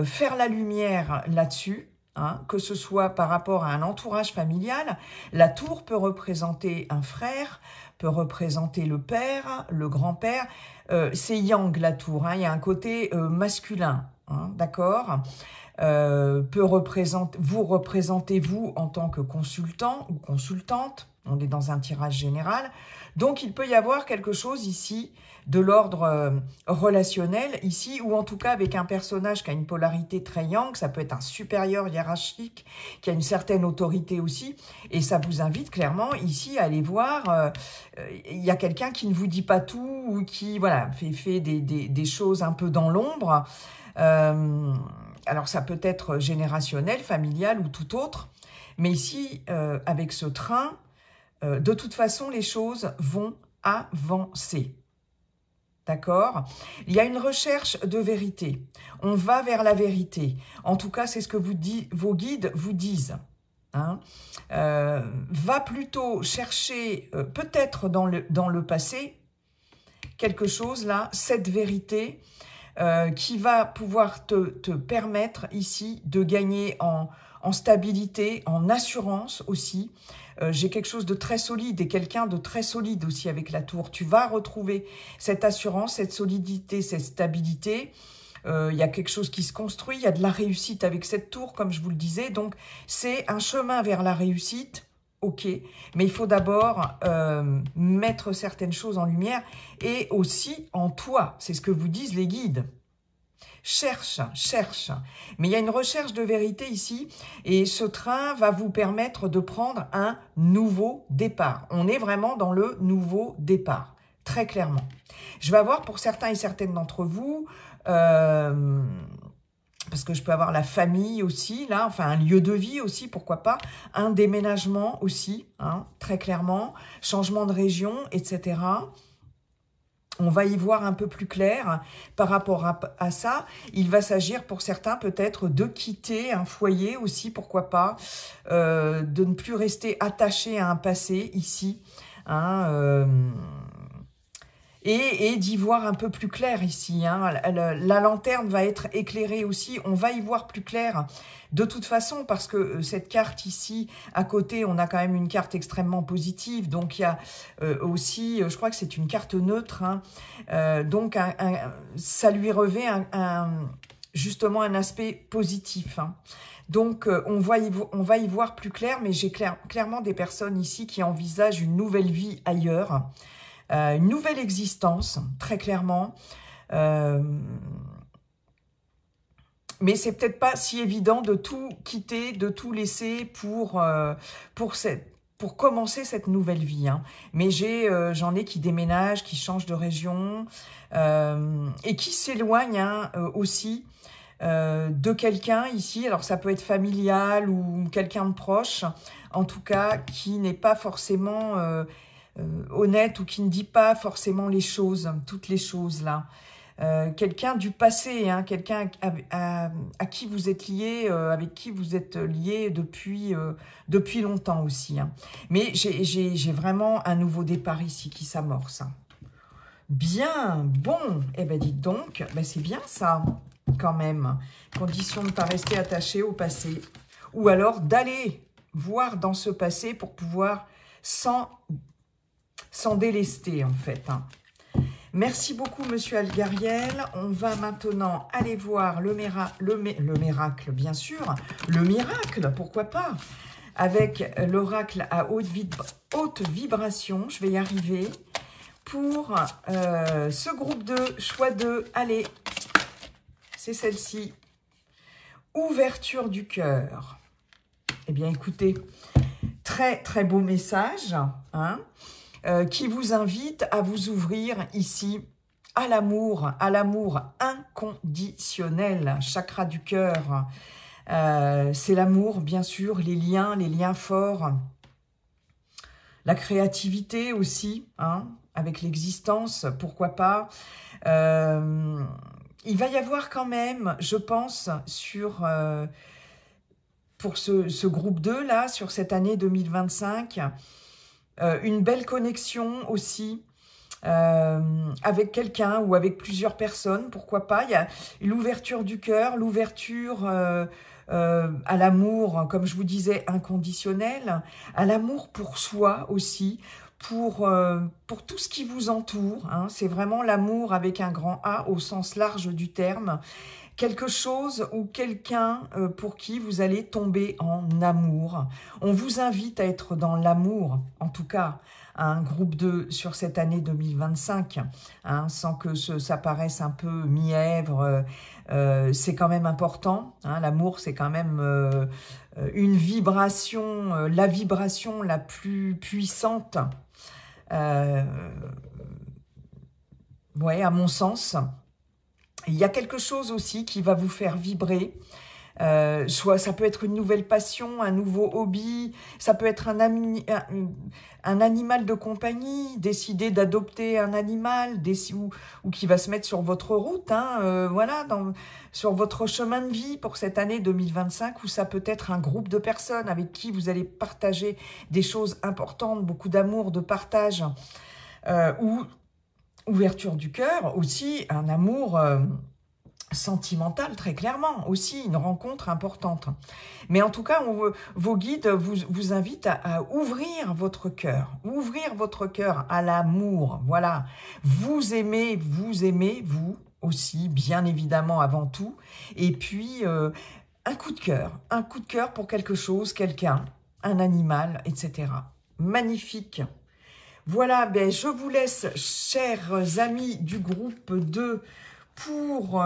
faire la lumière là-dessus, hein, que ce soit par rapport à un entourage familial. La tour peut représenter un frère, peut représenter le père, le grand-père. C'est yang la tour, hein, il y a un côté masculin, hein, d'accord. Vous représentez-vous en tant que consultant ou consultante, on est dans un tirage général, donc il peut y avoir quelque chose ici de l'ordre relationnel ici, ou en tout cas avec un personnage qui a une polarité très yang, ça peut être un supérieur hiérarchique qui a une certaine autorité aussi, et ça vous invite clairement ici à aller voir, il y a quelqu'un qui ne vous dit pas tout, ou qui voilà fait des choses un peu dans l'ombre. Alors ça peut être générationnel, familial ou tout autre, mais ici, avec ce train, de toute façon, les choses vont avancer. D'accord? Il y a une recherche de vérité. On va vers la vérité. En tout cas, c'est ce que vos guides vous disent. Hein? Va plutôt chercher, peut-être dans le passé, quelque chose là, cette vérité qui va pouvoir te permettre ici de gagner en stabilité, en assurance aussi. J'ai quelque chose de très solide et quelqu'un de très solide aussi avec la tour. Tu vas retrouver cette assurance, cette solidité, cette stabilité. Il y a quelque chose qui se construit, il y a de la réussite avec cette tour, comme je vous le disais. Donc, c'est un chemin vers la réussite, ok. Mais il faut d'abord mettre certaines choses en lumière et aussi en toi. C'est ce que vous disent les guides. Cherche, cherche. Mais il y a une recherche de vérité ici et ce train va vous permettre de prendre un nouveau départ. On est vraiment dans le nouveau départ, très clairement. Je vais avoir pour certains et certaines d'entre vous, parce que je peux avoir la famille aussi, là, enfin un lieu de vie aussi, pourquoi pas, un déménagement aussi, hein, très clairement, changement de région, etc. On va y voir un peu plus clair par rapport à ça. Il va s'agir pour certains peut-être de quitter un foyer aussi, pourquoi pas, de ne plus rester attaché à un passé ici, hein, et d'y voir un peu plus clair ici. Hein. La lanterne va être éclairée aussi, on va y voir plus clair de toute façon, parce que cette carte ici, à côté, on a quand même une carte extrêmement positive, donc il y a aussi, je crois que c'est une carte neutre, hein. Donc ça lui revêt justement un aspect positif. Hein. Donc on va y voir plus clair, mais j'ai clairement des personnes ici qui envisagent une nouvelle vie ailleurs, une nouvelle existence, très clairement. Mais c'est peut-être pas si évident de tout quitter, de tout laisser pour commencer cette nouvelle vie. Hein. Mais j'en ai qui déménagent, qui changent de région et qui s'éloignent hein, aussi de quelqu'un ici. Alors ça peut être familial ou quelqu'un de proche, en tout cas qui n'est pas forcément honnête ou qui ne dit pas forcément les choses, toutes les choses là. Quelqu'un du passé, hein, quelqu'un à qui vous êtes lié, avec qui vous êtes lié depuis longtemps aussi. Hein. Mais j'ai vraiment un nouveau départ ici qui s'amorce. Hein. Bien, bon, eh ben dites donc, ben c'est bien ça, quand même. Condition de ne pas rester attaché au passé. Ou alors d'aller voir dans ce passé pour pouvoir s'en délester, en fait. Hein. Merci beaucoup, Monsieur Algariel. On va maintenant aller voir le miracle, bien sûr. Le miracle, pourquoi pas? Avec l'oracle à haute vibration. Je vais y arriver. Pour ce groupe 2, choix 2, allez, c'est celle-ci. Ouverture du cœur. Eh bien, écoutez, très, très beau message, hein, qui vous invite à vous ouvrir ici à l'amour inconditionnel, chakra du cœur. C'est l'amour, bien sûr, les liens forts, la créativité aussi, hein, avec l'existence, pourquoi pas. Il va y avoir quand même, je pense, pour ce groupe 2, là, sur cette année 2025, une belle connexion aussi avec quelqu'un ou avec plusieurs personnes, pourquoi pas. Il y a l'ouverture du cœur, l'ouverture à l'amour, comme je vous disais, inconditionnel, à l'amour pour soi aussi, pour tout ce qui vous entoure. Hein. C'est vraiment l'amour avec un grand A au sens large du terme. Quelque chose ou quelqu'un pour qui vous allez tomber en amour. On vous invite à être dans l'amour, en tout cas, un groupe 2 sur cette année 2025, hein, sans que ça paraisse un peu mièvre. C'est quand même important. Hein, l'amour, c'est quand même une vibration, la vibration la plus puissante, ouais, à mon sens. Il y a quelque chose aussi qui va vous faire vibrer Soit ça peut être une nouvelle passion, un nouveau hobby, ça peut être un animal de compagnie, décider d'adopter un animal, ou qui va se mettre sur votre route, hein, voilà, sur votre chemin de vie pour cette année 2025, ou ça peut être un groupe de personnes avec qui vous allez partager des choses importantes, beaucoup d'amour, de partage, ou ouverture du cœur, aussi un amour sentimental, très clairement, aussi une rencontre importante. Mais en tout cas, vos guides vous invitent à ouvrir votre cœur à l'amour, voilà. Vous aimez, vous aussi, bien évidemment, avant tout. Et puis, un coup de cœur pour quelque chose, quelqu'un, un animal, etc. Magnifique. Voilà, ben, je vous laisse, chers amis du groupe 2, pour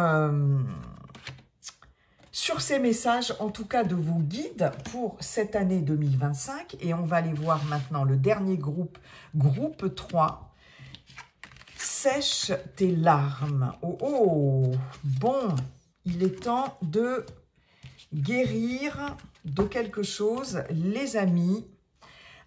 sur ces messages, en tout cas de vos guides pour cette année 2025. Et on va aller voir maintenant le dernier groupe, groupe 3. Sèche tes larmes. Oh, oh, bon, il est temps de guérir de quelque chose, les amis.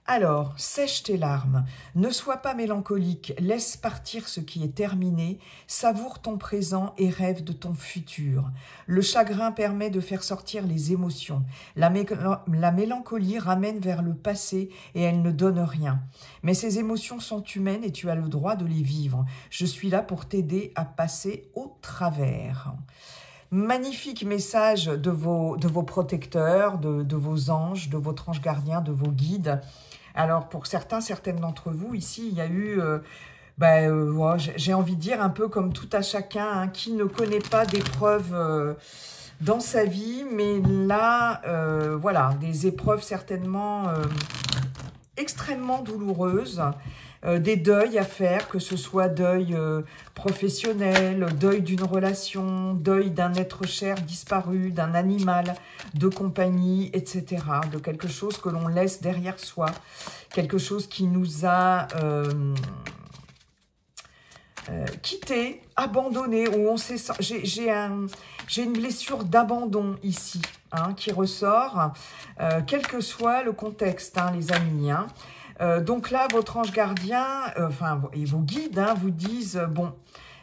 Alors, sèche tes larmes, ne sois pas mélancolique, laisse partir ce qui est terminé, savoure ton présent et rêve de ton futur. Le chagrin permet de faire sortir les émotions. La mélancolie ramène vers le passé et elle ne donne rien. Mais ces émotions sont humaines et tu as le droit de les vivre. Je suis là pour t'aider à passer au travers. Magnifique message de vos protecteurs, de vos anges, de votre ange gardien, de vos guides. Alors, pour certaines d'entre vous, ici, il y a eu, ouais, j'ai envie de dire, un peu comme tout à chacun, hein, qui ne connaît pas d'épreuves dans sa vie, mais là, voilà, des épreuves certainement extrêmement douloureuses, des deuils à faire, que ce soit deuil professionnel, deuil d'une relation, deuil d'un être cher disparu, d'un animal de compagnie, etc. De quelque chose que l'on laisse derrière soi, quelque chose qui nous a quitté, abandonné, où on s'est... J'ai une blessure d'abandon ici, hein, qui ressort, quel que soit le contexte, hein, les amis, hein. Donc là, votre ange gardien, et vos guides, hein, vous disent, bon,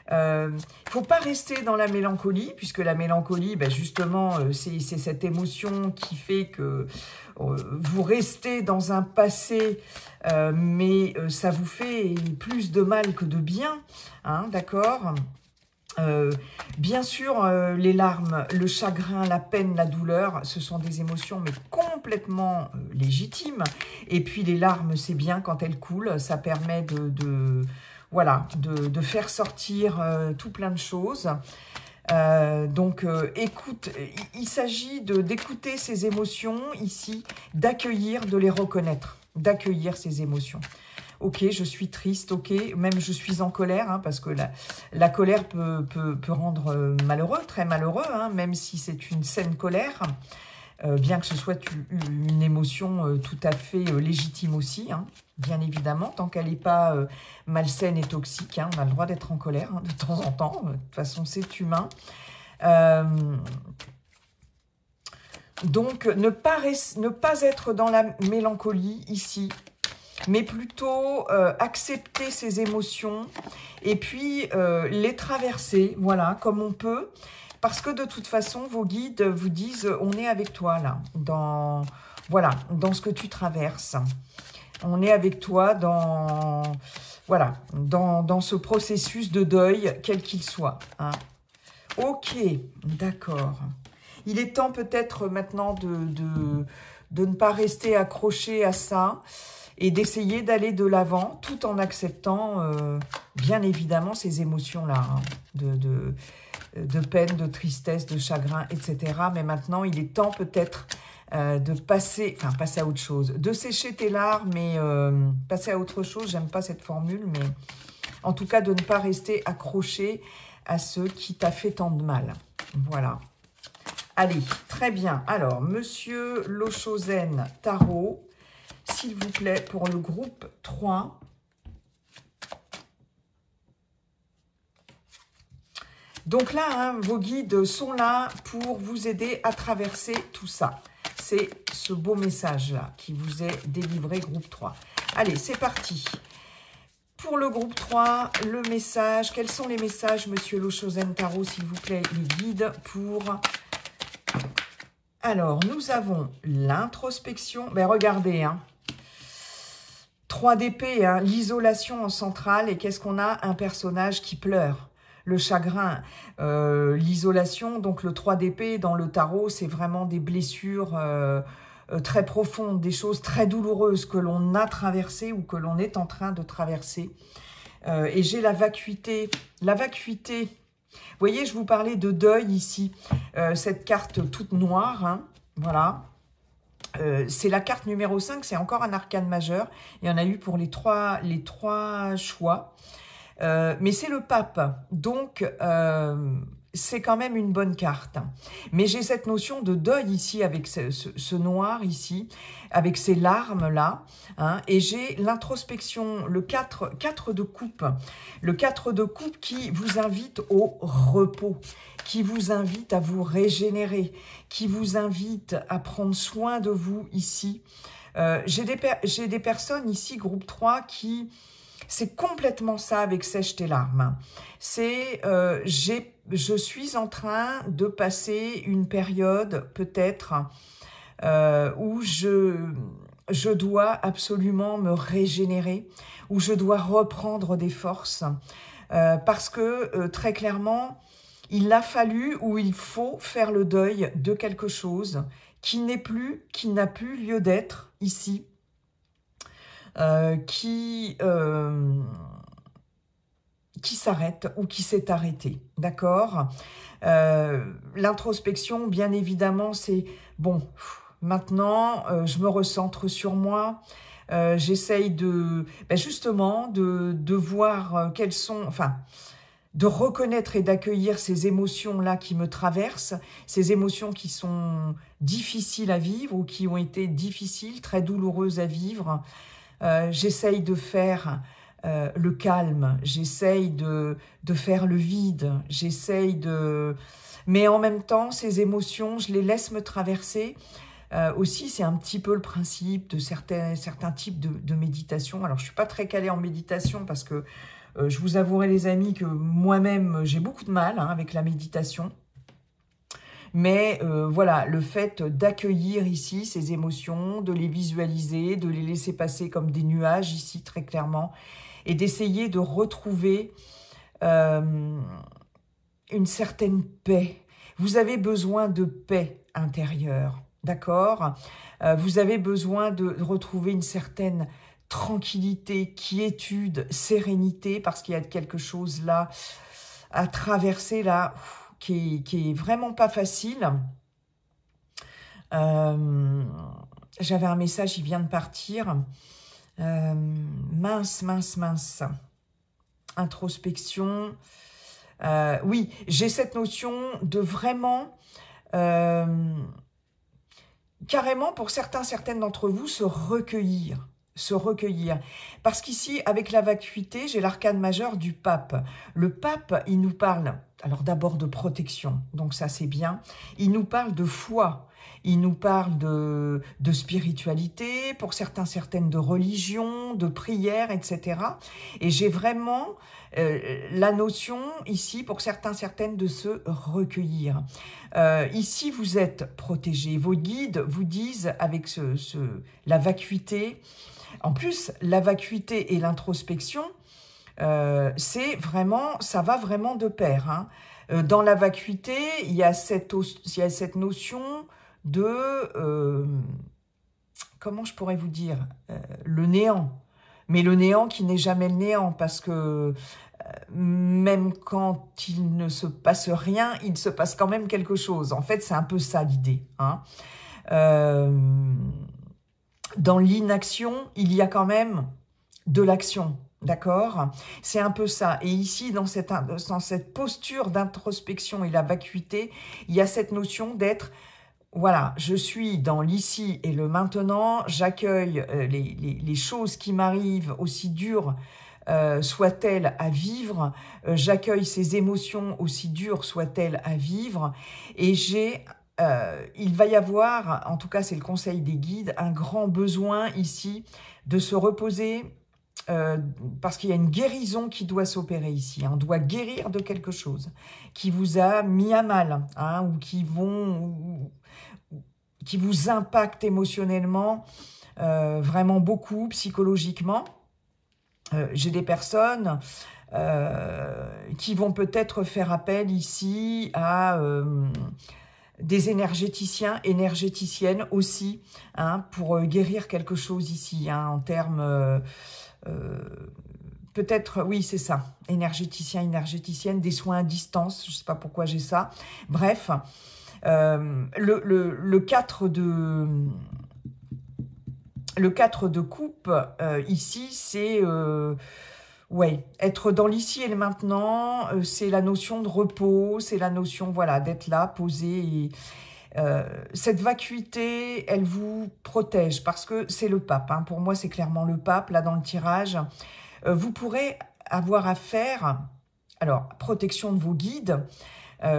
il ne faut pas rester dans la mélancolie, puisque la mélancolie, ben justement, c'est cette émotion qui fait que vous restez dans un passé, mais ça vous fait plus de mal que de bien, hein, d'accord ? Bien sûr, les larmes, le chagrin, la peine, la douleur, ce sont des émotions mais complètement légitimes. Et puis les larmes, c'est bien quand elles coulent, ça permet voilà, de faire sortir tout plein de choses. Donc, écoute, il s'agit d'écouter ces émotions ici, d'accueillir, de les reconnaître, d'accueillir ces émotions. Ok, je suis triste, ok, même je suis en colère, hein, parce que la colère peut rendre malheureux, très malheureux, hein, même si c'est une saine colère, bien que ce soit une émotion tout à fait légitime aussi, hein, bien évidemment, tant qu'elle n'est pas malsaine et toxique, hein, on a le droit d'être en colère, hein, de temps en temps, de toute façon c'est humain. Donc, ne pas être dans la mélancolie ici, mais plutôt accepter ces émotions et puis les traverser, voilà, comme on peut. Parce que de toute façon, vos guides vous disent, on est avec toi là, voilà, dans ce que tu traverses. On est avec toi voilà, dans ce processus de deuil, quel qu'il soit, hein. Ok, d'accord. Il est temps peut-être maintenant de ne pas rester accroché à ça et d'essayer d'aller de l'avant tout en acceptant bien évidemment ces émotions-là, hein, de peine, de tristesse, de chagrin, etc. Mais maintenant, il est temps peut-être de passer à autre chose, de sécher tes larmes et passer à autre chose. J'aime pas cette formule, mais en tout cas de ne pas rester accroché à ce qui t'a fait tant de mal. Voilà. Allez, très bien. Alors, Monsieur Lochozen Tarot, s'il vous plaît, pour le groupe 3. Donc là, hein, vos guides sont là pour vous aider à traverser tout ça. C'est ce beau message-là qui vous est délivré, groupe 3. Allez, c'est parti. Pour le groupe 3, le message. Quels sont les messages, Monsieur Lochosen Tarot, s'il vous plaît, les guides pour... Alors, nous avons l'introspection. Ben, regardez, hein. 3 d'épée, hein, l'isolation en centrale. Et qu'est-ce qu'on a? Un personnage qui pleure. Le chagrin, l'isolation. Donc, le 3 d'épée dans le tarot, c'est vraiment des blessures très profondes, des choses très douloureuses que l'on a traversées ou que l'on est en train de traverser. Et j'ai la vacuité. La vacuité, vous voyez, je vous parlais de deuil ici. Cette carte toute noire, hein, voilà. C'est la carte numéro 5, c'est encore un arcane majeur. Il y en a eu pour les trois choix. Mais c'est le pape, donc c'est quand même une bonne carte. Mais j'ai cette notion de deuil ici, avec ce noir ici, avec ces larmes-là. Hein, et j'ai l'introspection, le 4 de coupe. Le 4 de coupe qui vous invite au repos, qui vous invite à vous régénérer, qui vous invite à prendre soin de vous ici. J'ai des personnes ici, groupe 3, qui... C'est complètement ça avec Sèche tes larmes. C'est, je suis en train de passer une période peut-être où je dois absolument me régénérer, où je dois reprendre des forces. Parce que très clairement, il a fallu ou il faut faire le deuil de quelque chose qui n'a plus lieu d'être ici. Qui s'arrête ou qui s'est arrêté, d'accord. L'introspection, bien évidemment, c'est bon, maintenant, je me recentre sur moi, j'essaye justement de voir quelles sont, enfin, de reconnaître et d'accueillir ces émotions-là qui me traversent, ces émotions qui sont difficiles à vivre ou qui ont été difficiles, très douloureuses à vivre. J'essaye de faire le calme, j'essaye de faire le vide, j'essaye de... Mais en même temps, ces émotions, je les laisse me traverser. Aussi, c'est un petit peu le principe de certains types de méditation. Alors, je ne suis pas très calée en méditation parce que je vous avouerai, les amis, que moi-même, j'ai beaucoup de mal avec la méditation. Mais voilà, le fait d'accueillir ici ces émotions, de les visualiser, de les laisser passer comme des nuages ici très clairement, et d'essayer de retrouver une certaine paix. Vous avez besoin de paix intérieure, d'accord? Vous avez besoin de retrouver une certaine tranquillité, quiétude, sérénité, parce qu'il y a quelque chose là à traverser là... Qui est vraiment pas facile. J'avais un message, il vient de partir. Mince. Introspection. Oui, j'ai cette notion de vraiment... carrément, pour certaines d'entre vous, se recueillir. Parce qu'ici, avec la vacuité, j'ai l'arcane majeur du pape. Le pape, il nous parle, alors d'abord de protection, donc ça c'est bien. Il nous parle de foi, il nous parle de spiritualité, pour certaines de religion, de prière, etc. Et j'ai vraiment la notion ici, pour certaines, de se recueillir. Ici, vous êtes protégés. Vos guides vous disent, avec la vacuité... En plus, la vacuité et l'introspection, c'est vraiment, ça va vraiment de pair. Hein. Dans la vacuité, il y a cette notion de, comment je pourrais vous dire, le néant. Mais le néant qui n'est jamais le néant, parce que même quand il ne se passe rien, il se passe quand même quelque chose. En fait, c'est un peu ça l'idée. Hein. Dans l'inaction, il y a quand même de l'action, d'accord? C'est un peu ça. Et ici, dans cette posture d'introspection et la vacuité, il y a cette notion d'être voilà, je suis dans l'ici et le maintenant, j'accueille les choses qui m'arrivent, aussi dures soient-elles à vivre, j'accueille ces émotions, aussi dures soient-elles à vivre, et il va y avoir, en tout cas c'est le conseil des guides, un grand besoin ici de se reposer, parce qu'il y a une guérison qui doit s'opérer ici. On doit guérir de quelque chose qui vous a mis à mal, hein, ou qui vous impacte émotionnellement, vraiment beaucoup, psychologiquement. J'ai des personnes qui vont peut-être faire appel ici à des énergéticiens, énergéticiennes aussi, hein, pour guérir quelque chose ici, hein, en termes... peut-être, oui, c'est ça, énergéticien, énergéticienne, des soins à distance, je ne sais pas pourquoi j'ai ça. Bref, le 4 de... Le 4 de coupe, ici, c'est ouais, être dans l'ici et le maintenant, c'est la notion de repos, c'est la notion, voilà, d'être là, posé. Et, cette vacuité, elle vous protège parce que c'est le pape. Hein. Pour moi, c'est clairement le pape, là, dans le tirage. Vous pourrez avoir affaire, alors, protection de vos guides,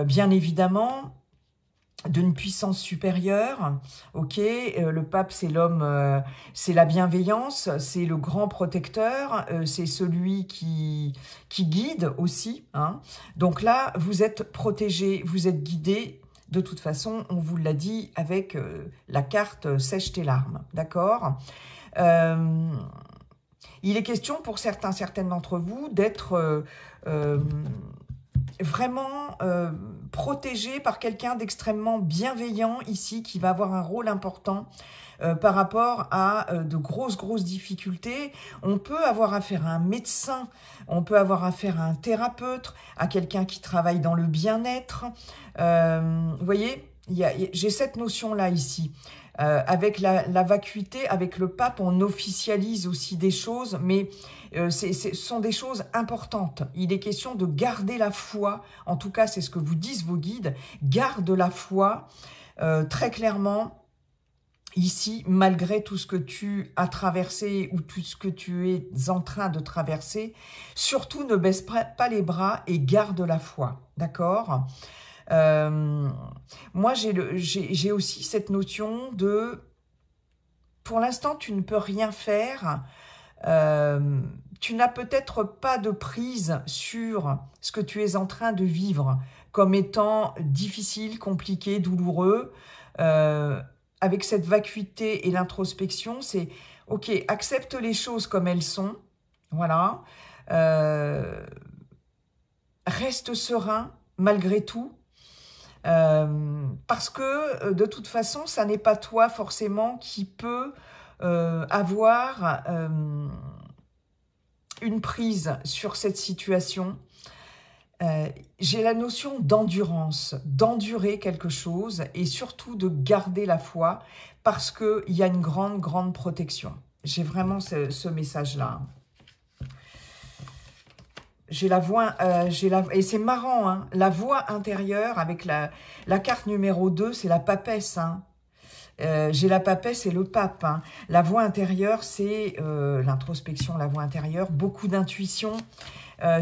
bien évidemment, d'une puissance supérieure, ok, le pape c'est l'homme, c'est la bienveillance, c'est le grand protecteur, c'est celui qui guide aussi, hein. Donc là, vous êtes protégé, vous êtes guidé, de toute façon, on vous l'a dit avec la carte Sèche tes larmes, d'accord. Il est question pour certaines d'entre vous d'être... vraiment protégé par quelqu'un d'extrêmement bienveillant ici, qui va avoir un rôle important par rapport à de grosses difficultés. On peut avoir affaire à un médecin, on peut avoir affaire à un thérapeute, à quelqu'un qui travaille dans le bien-être. Vous voyez, j'ai cette notion-là ici. Avec la vacuité, avec le pape, on officialise aussi des choses, mais ce sont des choses importantes. Il est question de garder la foi, en tout cas c'est ce que vous disent vos guides, garde la foi, très clairement, ici, malgré tout ce que tu as traversé ou tout ce que tu es en train de traverser, surtout ne baisse pas les bras et garde la foi, d'accord ? Moi, j'ai aussi cette notion de, pour l'instant, tu ne peux rien faire, tu n'as peut-être pas de prise sur ce que tu es en train de vivre comme étant difficile, compliqué, douloureux. Avec cette vacuité et l'introspection, c'est ok, accepte les choses comme elles sont, voilà, reste serein malgré tout. Parce que de toute façon, ça n'est pas toi forcément qui peut avoir une prise sur cette situation. J'ai la notion d'endurance, d'endurer quelque chose et surtout de garder la foi parce qu'il y a une grande protection. J'ai vraiment ce message-là. J'ai la voix, et c'est marrant, hein, la voix intérieure avec la carte numéro 2, c'est la papesse. Hein. J'ai la papesse et le pape. Hein. La voix intérieure, c'est l'introspection, la voix intérieure, beaucoup d'intuition,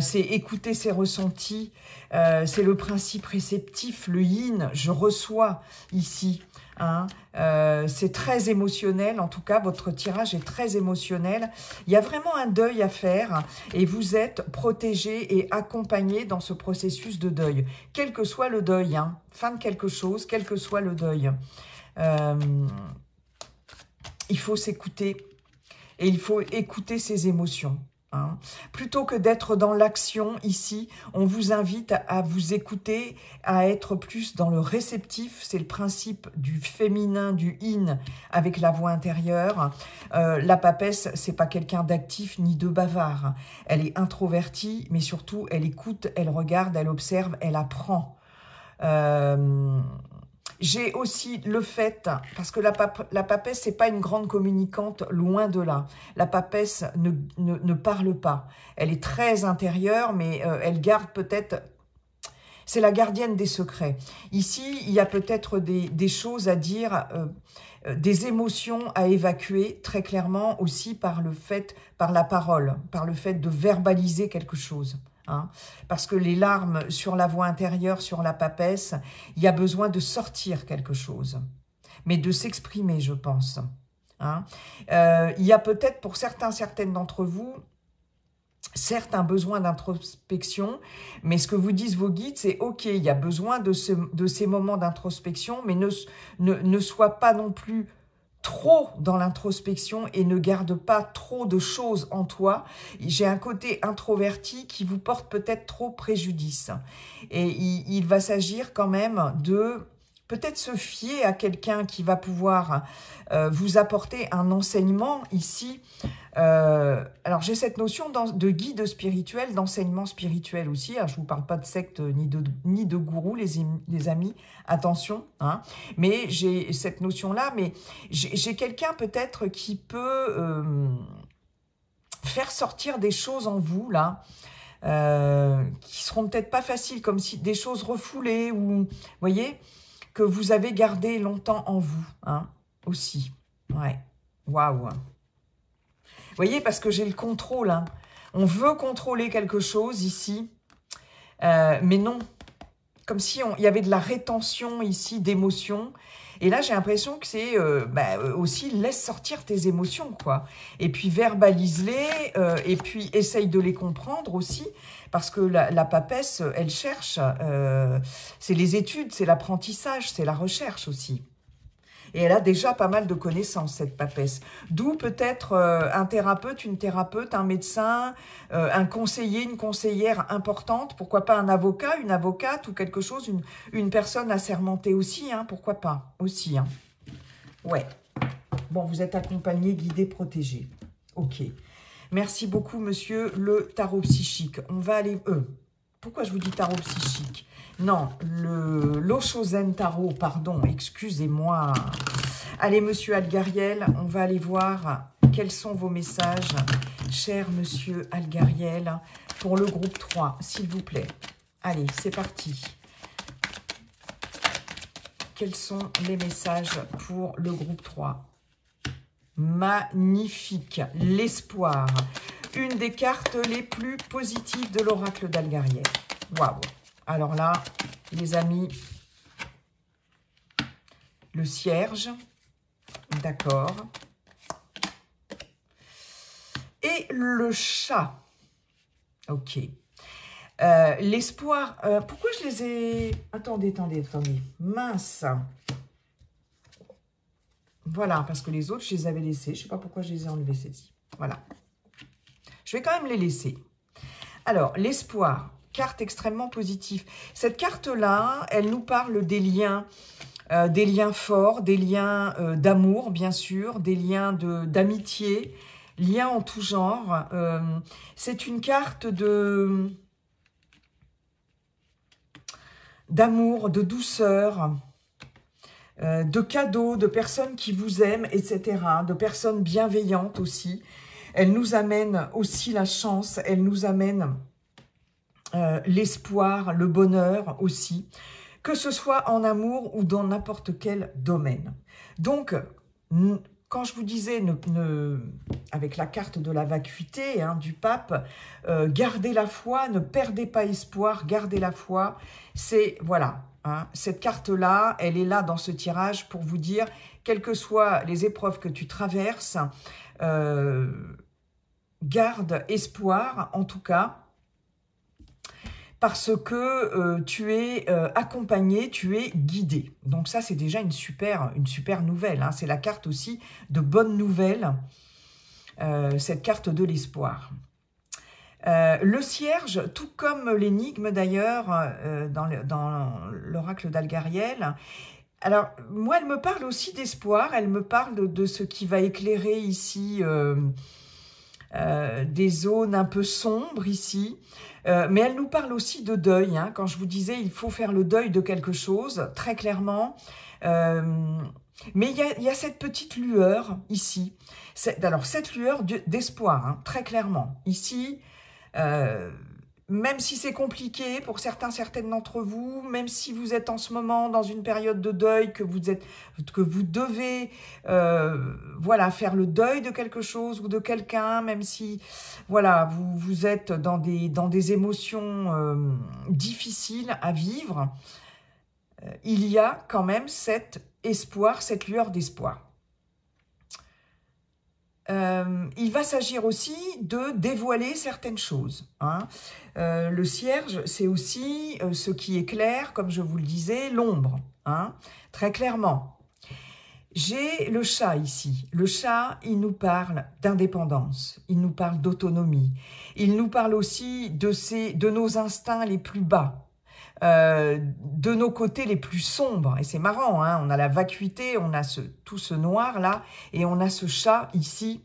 c'est écouter ses ressentis, c'est le principe réceptif, le yin, je reçois ici. Hein, c'est très émotionnel, en tout cas votre tirage est très émotionnel, il y a vraiment un deuil à faire et vous êtes protégé et accompagné dans ce processus de deuil, quel que soit le deuil, hein, fin de quelque chose, quel que soit le deuil, il faut s'écouter et il faut écouter ses émotions. Hein. Plutôt que d'être dans l'action ici, on vous invite à vous écouter, à être plus dans le réceptif. C'est le principe du féminin, du yin avec la voix intérieure. La papesse, c'est pas quelqu'un d'actif ni de bavard. Elle est introvertie, mais surtout elle écoute, elle regarde, elle observe, elle apprend. J'ai aussi le fait, parce que la papesse, c'est pas une grande communicante, loin de là. La papesse ne parle pas. Elle est très intérieure, mais elle garde peut-être C'est la gardienne des secrets. Ici, il y a peut-être des choses à dire, des émotions à évacuer, très clairement aussi par la parole, par le fait de verbaliser quelque chose. Hein. Parce que les larmes sur la voix intérieure, sur la papesse, il y a besoin de sortir quelque chose, mais de s'exprimer, je pense. Hein. Il y a peut-être pour certaines d'entre vous, certes un besoin d'introspection, mais ce que vous disent vos guides, c'est ok, il y a besoin de ces moments d'introspection, mais ne sois pas non plus trop dans l'introspection et ne garde pas trop de choses en toi. J'ai un côté introverti qui vous porte peut-être trop préjudice. Et il va s'agir quand même de peut-être se fier à quelqu'un qui va pouvoir vous apporter un enseignement ici. Alors j'ai cette notion de guide spirituel, d'enseignement spirituel aussi. Alors, je ne vous parle pas de secte ni de gourou, les amis, attention. Hein. Mais j'ai cette notion-là, mais j'ai quelqu'un peut-être qui peut faire sortir des choses en vous, là, qui seront peut-être pas faciles, comme si des choses refoulées, ou, vous voyez, que vous avez gardées longtemps en vous, hein, aussi. Ouais, waouh. Vous voyez, parce que j'ai le contrôle. Hein. On veut contrôler quelque chose ici, mais non. Comme si il y avait de la rétention ici d'émotions. Et là, j'ai l'impression que c'est aussi laisse sortir tes émotions, quoi. Et puis verbalise-les, et puis essaye de les comprendre aussi. Parce que la papesse, elle cherche. C'est les études, c'est l'apprentissage, c'est la recherche aussi. Et elle a déjà pas mal de connaissances, cette papesse. D'où peut-être un thérapeute, une thérapeute, un médecin, un conseiller, une conseillère importante. Pourquoi pas un avocat, une avocate ou quelque chose, une personne assermentée aussi, hein, pourquoi pas, aussi. Hein. Ouais. Bon, vous êtes accompagné, guidé, protégé. Ok. Merci beaucoup, monsieur le tarot psychique. On va aller... pourquoi je vous dis tarot psychique? Non, l'Oshozen Tarot, pardon, excusez-moi. Allez, monsieur Algariel, on va aller voir quels sont vos messages, cher monsieur Algariel, pour le groupe 3, s'il vous plaît. Allez, c'est parti. Quels sont les messages pour le groupe 3? Magnifique, l'espoir. Une des cartes les plus positives de l'oracle d'Algariel. Waouh! Alors là, les amis, le cierge, d'accord. Et le chat, ok. L'espoir, pourquoi je les ai... Attendez. Mince. Voilà, parce que les autres, je les avais laissés. Je ne sais pas pourquoi je les ai enlevés, celles-ci. Voilà. Je vais quand même les laisser. Alors, l'espoir. Carte extrêmement positive. Cette carte-là, elle nous parle des liens forts, des liens d'amour, bien sûr, des liens d'amitié, liens en tout genre. C'est une carte d'amour, de douceur, de cadeaux, de personnes qui vous aiment, etc., de personnes bienveillantes aussi. Elle nous amène aussi la chance, elle nous amène... l'espoir, le bonheur aussi, que ce soit en amour ou dans n'importe quel domaine. Donc, quand je vous disais, avec la carte de la vacuité, hein, du pape, gardez la foi, ne perdez pas espoir, gardez la foi, c'est, voilà, hein, cette carte-là, elle est là dans ce tirage pour vous dire, quelles que soient les épreuves que tu traverses, garde espoir, en tout cas, parce que tu es accompagné, tu es guidé. Donc ça, c'est déjà une super nouvelle. Hein. C'est la carte aussi de bonnes nouvelles, cette carte de l'espoir. Le cierge, tout comme l'énigme d'ailleurs, dans l'oracle d'Algariel, alors moi, elle me parle aussi d'espoir, elle me parle de ce qui va éclairer ici... des zones un peu sombres ici, mais elle nous parle aussi de deuil, hein. Quand je vous disais il faut faire le deuil de quelque chose, très clairement, mais il y a cette petite lueur ici, alors cette lueur d'espoir, hein, très clairement, ici, même si c'est compliqué pour certaines d'entre vous, même si vous êtes en ce moment dans une période de deuil, que vous devez voilà, faire le deuil de quelque chose ou de quelqu'un, même si voilà, vous êtes dans des émotions difficiles à vivre, il y a quand même cet espoir, cette lueur d'espoir. Il va s'agir aussi de dévoiler certaines choses. Hein. Le cierge, c'est aussi ce qui éclaire, comme je vous le disais, l'ombre, hein, très clairement. J'ai le chat ici. Le chat, il nous parle d'indépendance, il nous parle d'autonomie, il nous parle aussi de nos instincts les plus bas. De nos côtés les plus sombres. Et c'est marrant, hein, on a la vacuité, on a tout ce noir là, et on a ce chat ici.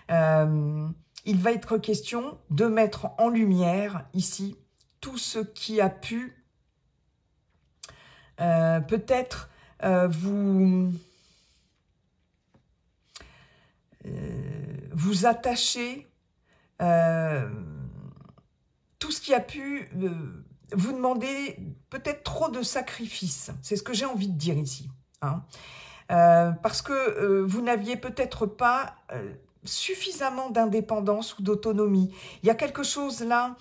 Il va être question de mettre en lumière ici tout ce qui a pu peut-être vous attacher, tout ce qui a pu vous demander peut-être trop de sacrifices. C'est ce que j'ai envie de dire ici. Hein. Parce que vous n'aviez peut-être pas suffisamment d'indépendance ou d'autonomie. Il y a quelque chose là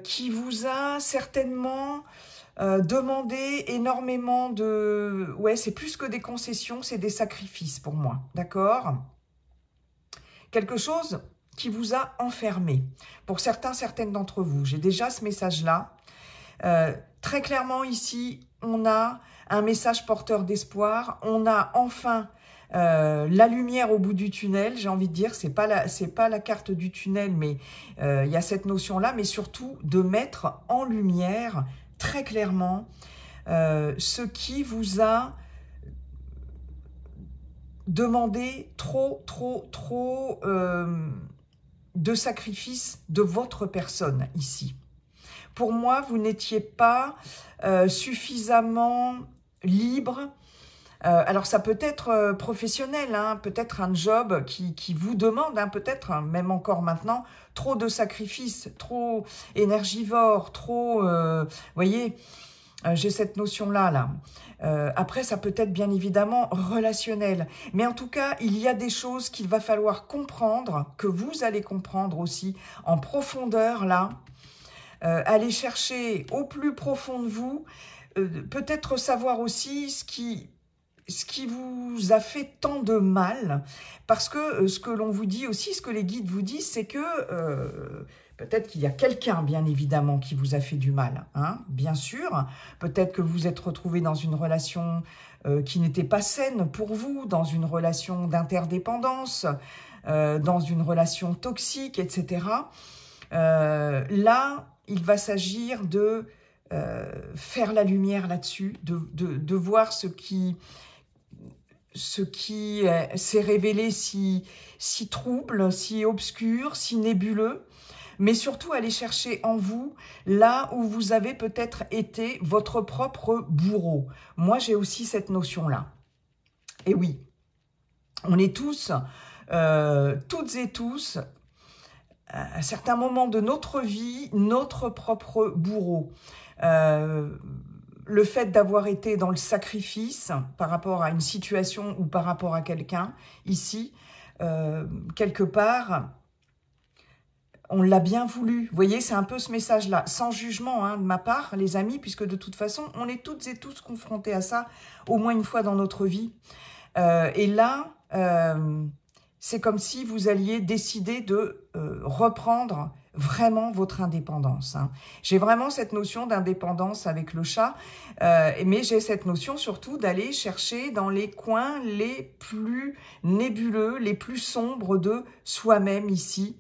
qui vous a certainement demandé énormément de... Ouais, c'est plus que des concessions, c'est des sacrifices pour moi. D'accord ? Quelque chose qui vous a enfermé. Pour certaines d'entre vous, j'ai déjà ce message-là. Très clairement ici, on a un message porteur d'espoir. On a enfin la lumière au bout du tunnel. J'ai envie de dire, c'est pas la carte du tunnel, mais il y a cette notion-là. Mais surtout de mettre en lumière très clairement ce qui vous a demandé trop de sacrifice de votre personne ici. Pour moi, vous n'étiez pas suffisamment libre. Alors, ça peut être professionnel, hein, peut-être un job qui vous demande, hein, peut-être, hein, même encore maintenant, trop de sacrifices, trop énergivore, trop... voyez, j'ai cette notion-là, là. Après, ça peut être bien évidemment relationnel. Mais en tout cas, il y a des choses qu'il va falloir comprendre, que vous allez comprendre aussi en profondeur, là. Aller chercher au plus profond de vous, peut-être savoir aussi ce qui vous a fait tant de mal, parce que ce que l'on vous dit aussi, ce que les guides vous disent, c'est que peut-être qu'il y a quelqu'un, bien évidemment, qui vous a fait du mal, hein, bien sûr. Peut-être que vous êtes retrouvé dans une relation qui n'était pas saine pour vous, dans une relation d'interdépendance, dans une relation toxique, etc. Là, il va s'agir de faire la lumière là-dessus, de voir ce qui s'est révélé si trouble, si obscur, si nébuleux, mais surtout aller chercher en vous là où vous avez peut-être été votre propre bourreau. Moi, j'ai aussi cette notion-là. Et oui, on est tous, toutes et tous, à certains moments de notre vie, notre propre bourreau. Le fait d'avoir été dans le sacrifice par rapport à une situation ou par rapport à quelqu'un, ici, quelque part, on l'a bien voulu. Vous voyez, c'est un peu ce message-là, sans jugement hein, de ma part, les amis, puisque de toute façon, on est toutes et tous confrontés à ça, au moins une fois dans notre vie. Et là... c'est comme si vous alliez décider de reprendre vraiment votre indépendance. Hein. J'ai vraiment cette notion d'indépendance avec le chat, mais j'ai cette notion surtout d'aller chercher dans les coins les plus nébuleux, les plus sombres de soi-même ici.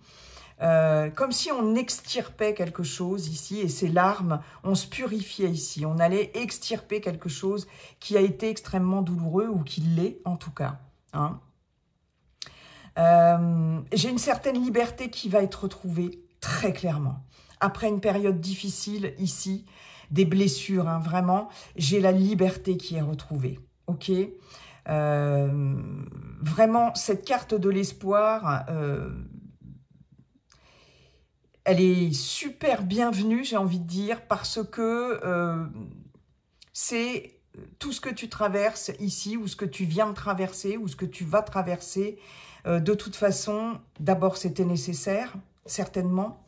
Comme si on extirpait quelque chose ici, et ces larmes, on se purifiait ici. On allait extirper quelque chose qui a été extrêmement douloureux, ou qui l'est en tout cas. Hein. J'ai une certaine liberté qui va être retrouvée très clairement. Après une période difficile ici, des blessures, hein, vraiment, j'ai la liberté qui est retrouvée. Ok, vraiment, cette carte de l'espoir, elle est super bienvenue, j'ai envie de dire, parce que c'est tout ce que tu traverses ici, ou ce que tu viens de traverser, ou ce que tu vas traverser. De toute façon, d'abord, c'était nécessaire, certainement.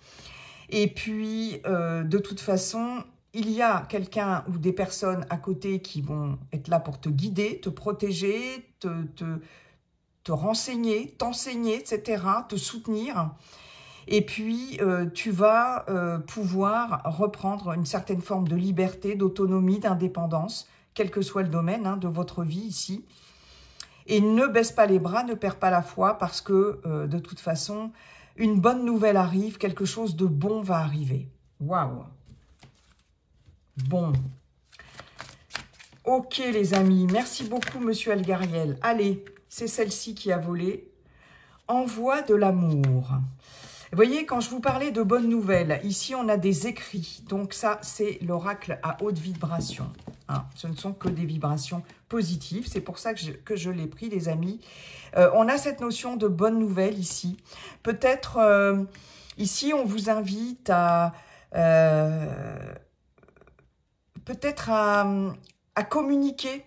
Et puis, de toute façon, il y a quelqu'un ou des personnes à côté qui vont être là pour te guider, te protéger, te renseigner, t'enseigner, etc., te soutenir. Et puis, tu vas pouvoir reprendre une certaine forme de liberté, d'autonomie, d'indépendance, quel que soit le domaine de votre vie ici. Et ne baisse pas les bras, ne perds pas la foi, parce que, de toute façon, une bonne nouvelle arrive, quelque chose de bon va arriver. Waouh! Bon. Ok, les amis. Merci beaucoup, monsieur Algariel. Allez, c'est celle-ci qui a volé. Envoie de l'amour. Vous voyez, quand je vous parlais de bonnes nouvelles, ici, on a des écrits. Donc ça, c'est l'oracle à haute vibration. Hein, ce ne sont que des vibrations positives. C'est pour ça que je l'ai pris, les amis. On a cette notion de bonne nouvelle ici. Peut-être, ici, on vous invite à... peut-être à communiquer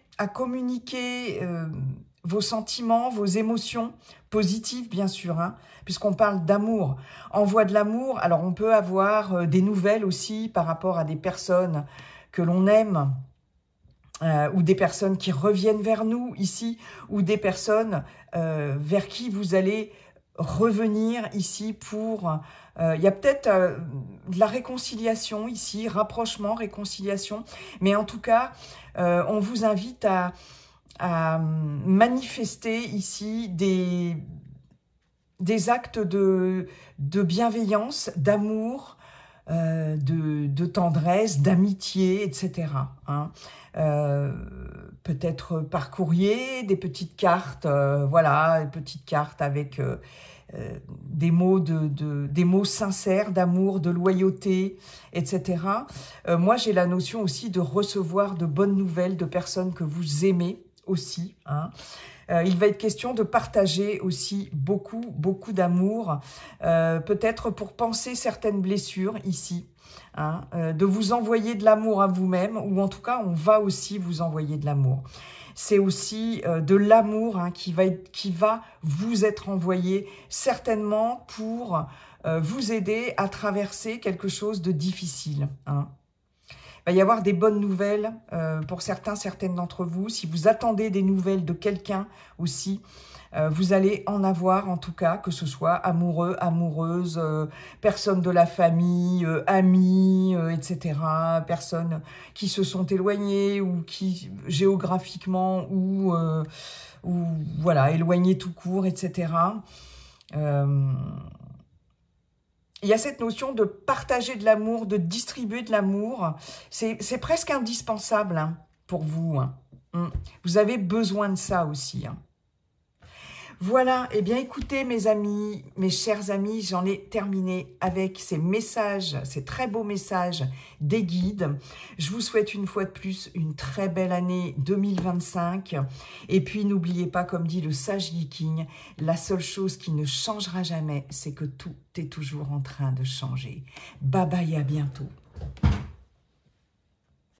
vos sentiments, vos émotions positives, bien sûr, hein, puisqu'on parle d'amour. Envoie de l'amour, alors on peut avoir des nouvelles aussi par rapport à des personnes que l'on aime, ou des personnes qui reviennent vers nous ici, ou des personnes vers qui vous allez revenir ici pour... il y a peut-être de la réconciliation ici, rapprochement, réconciliation, mais en tout cas, on vous invite à manifester ici des actes de bienveillance, d'amour, de tendresse, d'amitié, etc. Hein. Peut-être par courrier, des petites cartes, voilà, des petites cartes avec des mots des mots sincères d'amour, de loyauté, etc. Moi, j'ai la notion aussi de recevoir de bonnes nouvelles de personnes que vous aimez aussi. Hein. Il va être question de partager aussi beaucoup d'amour, peut-être pour panser certaines blessures ici, hein, de vous envoyer de l'amour à vous-même, ou en tout cas, on va aussi vous envoyer de l'amour. C'est aussi de l'amour hein, qui va vous être envoyé, certainement pour vous aider à traverser quelque chose de difficile. Hein. Il va y avoir des bonnes nouvelles pour certaines d'entre vous. Si vous attendez des nouvelles de quelqu'un aussi, vous allez en avoir en tout cas, que ce soit amoureux, amoureuse, personnes de la famille, amis, etc. Personnes qui se sont éloignées ou qui géographiquement ou voilà, éloignées tout court, etc. Il y a cette notion de partager de l'amour, de distribuer de l'amour. C'est presque indispensable hein, pour vous. Hein. Vous avez besoin de ça aussi. Hein. Voilà, eh bien écoutez mes amis, mes chers amis, j'en ai terminé avec ces messages, ces très beaux messages des guides. Je vous souhaite une fois de plus une très belle année 2025. Et puis n'oubliez pas, comme dit le sage Viking, la seule chose qui ne changera jamais, c'est que tout est toujours en train de changer. Bye bye, à bientôt.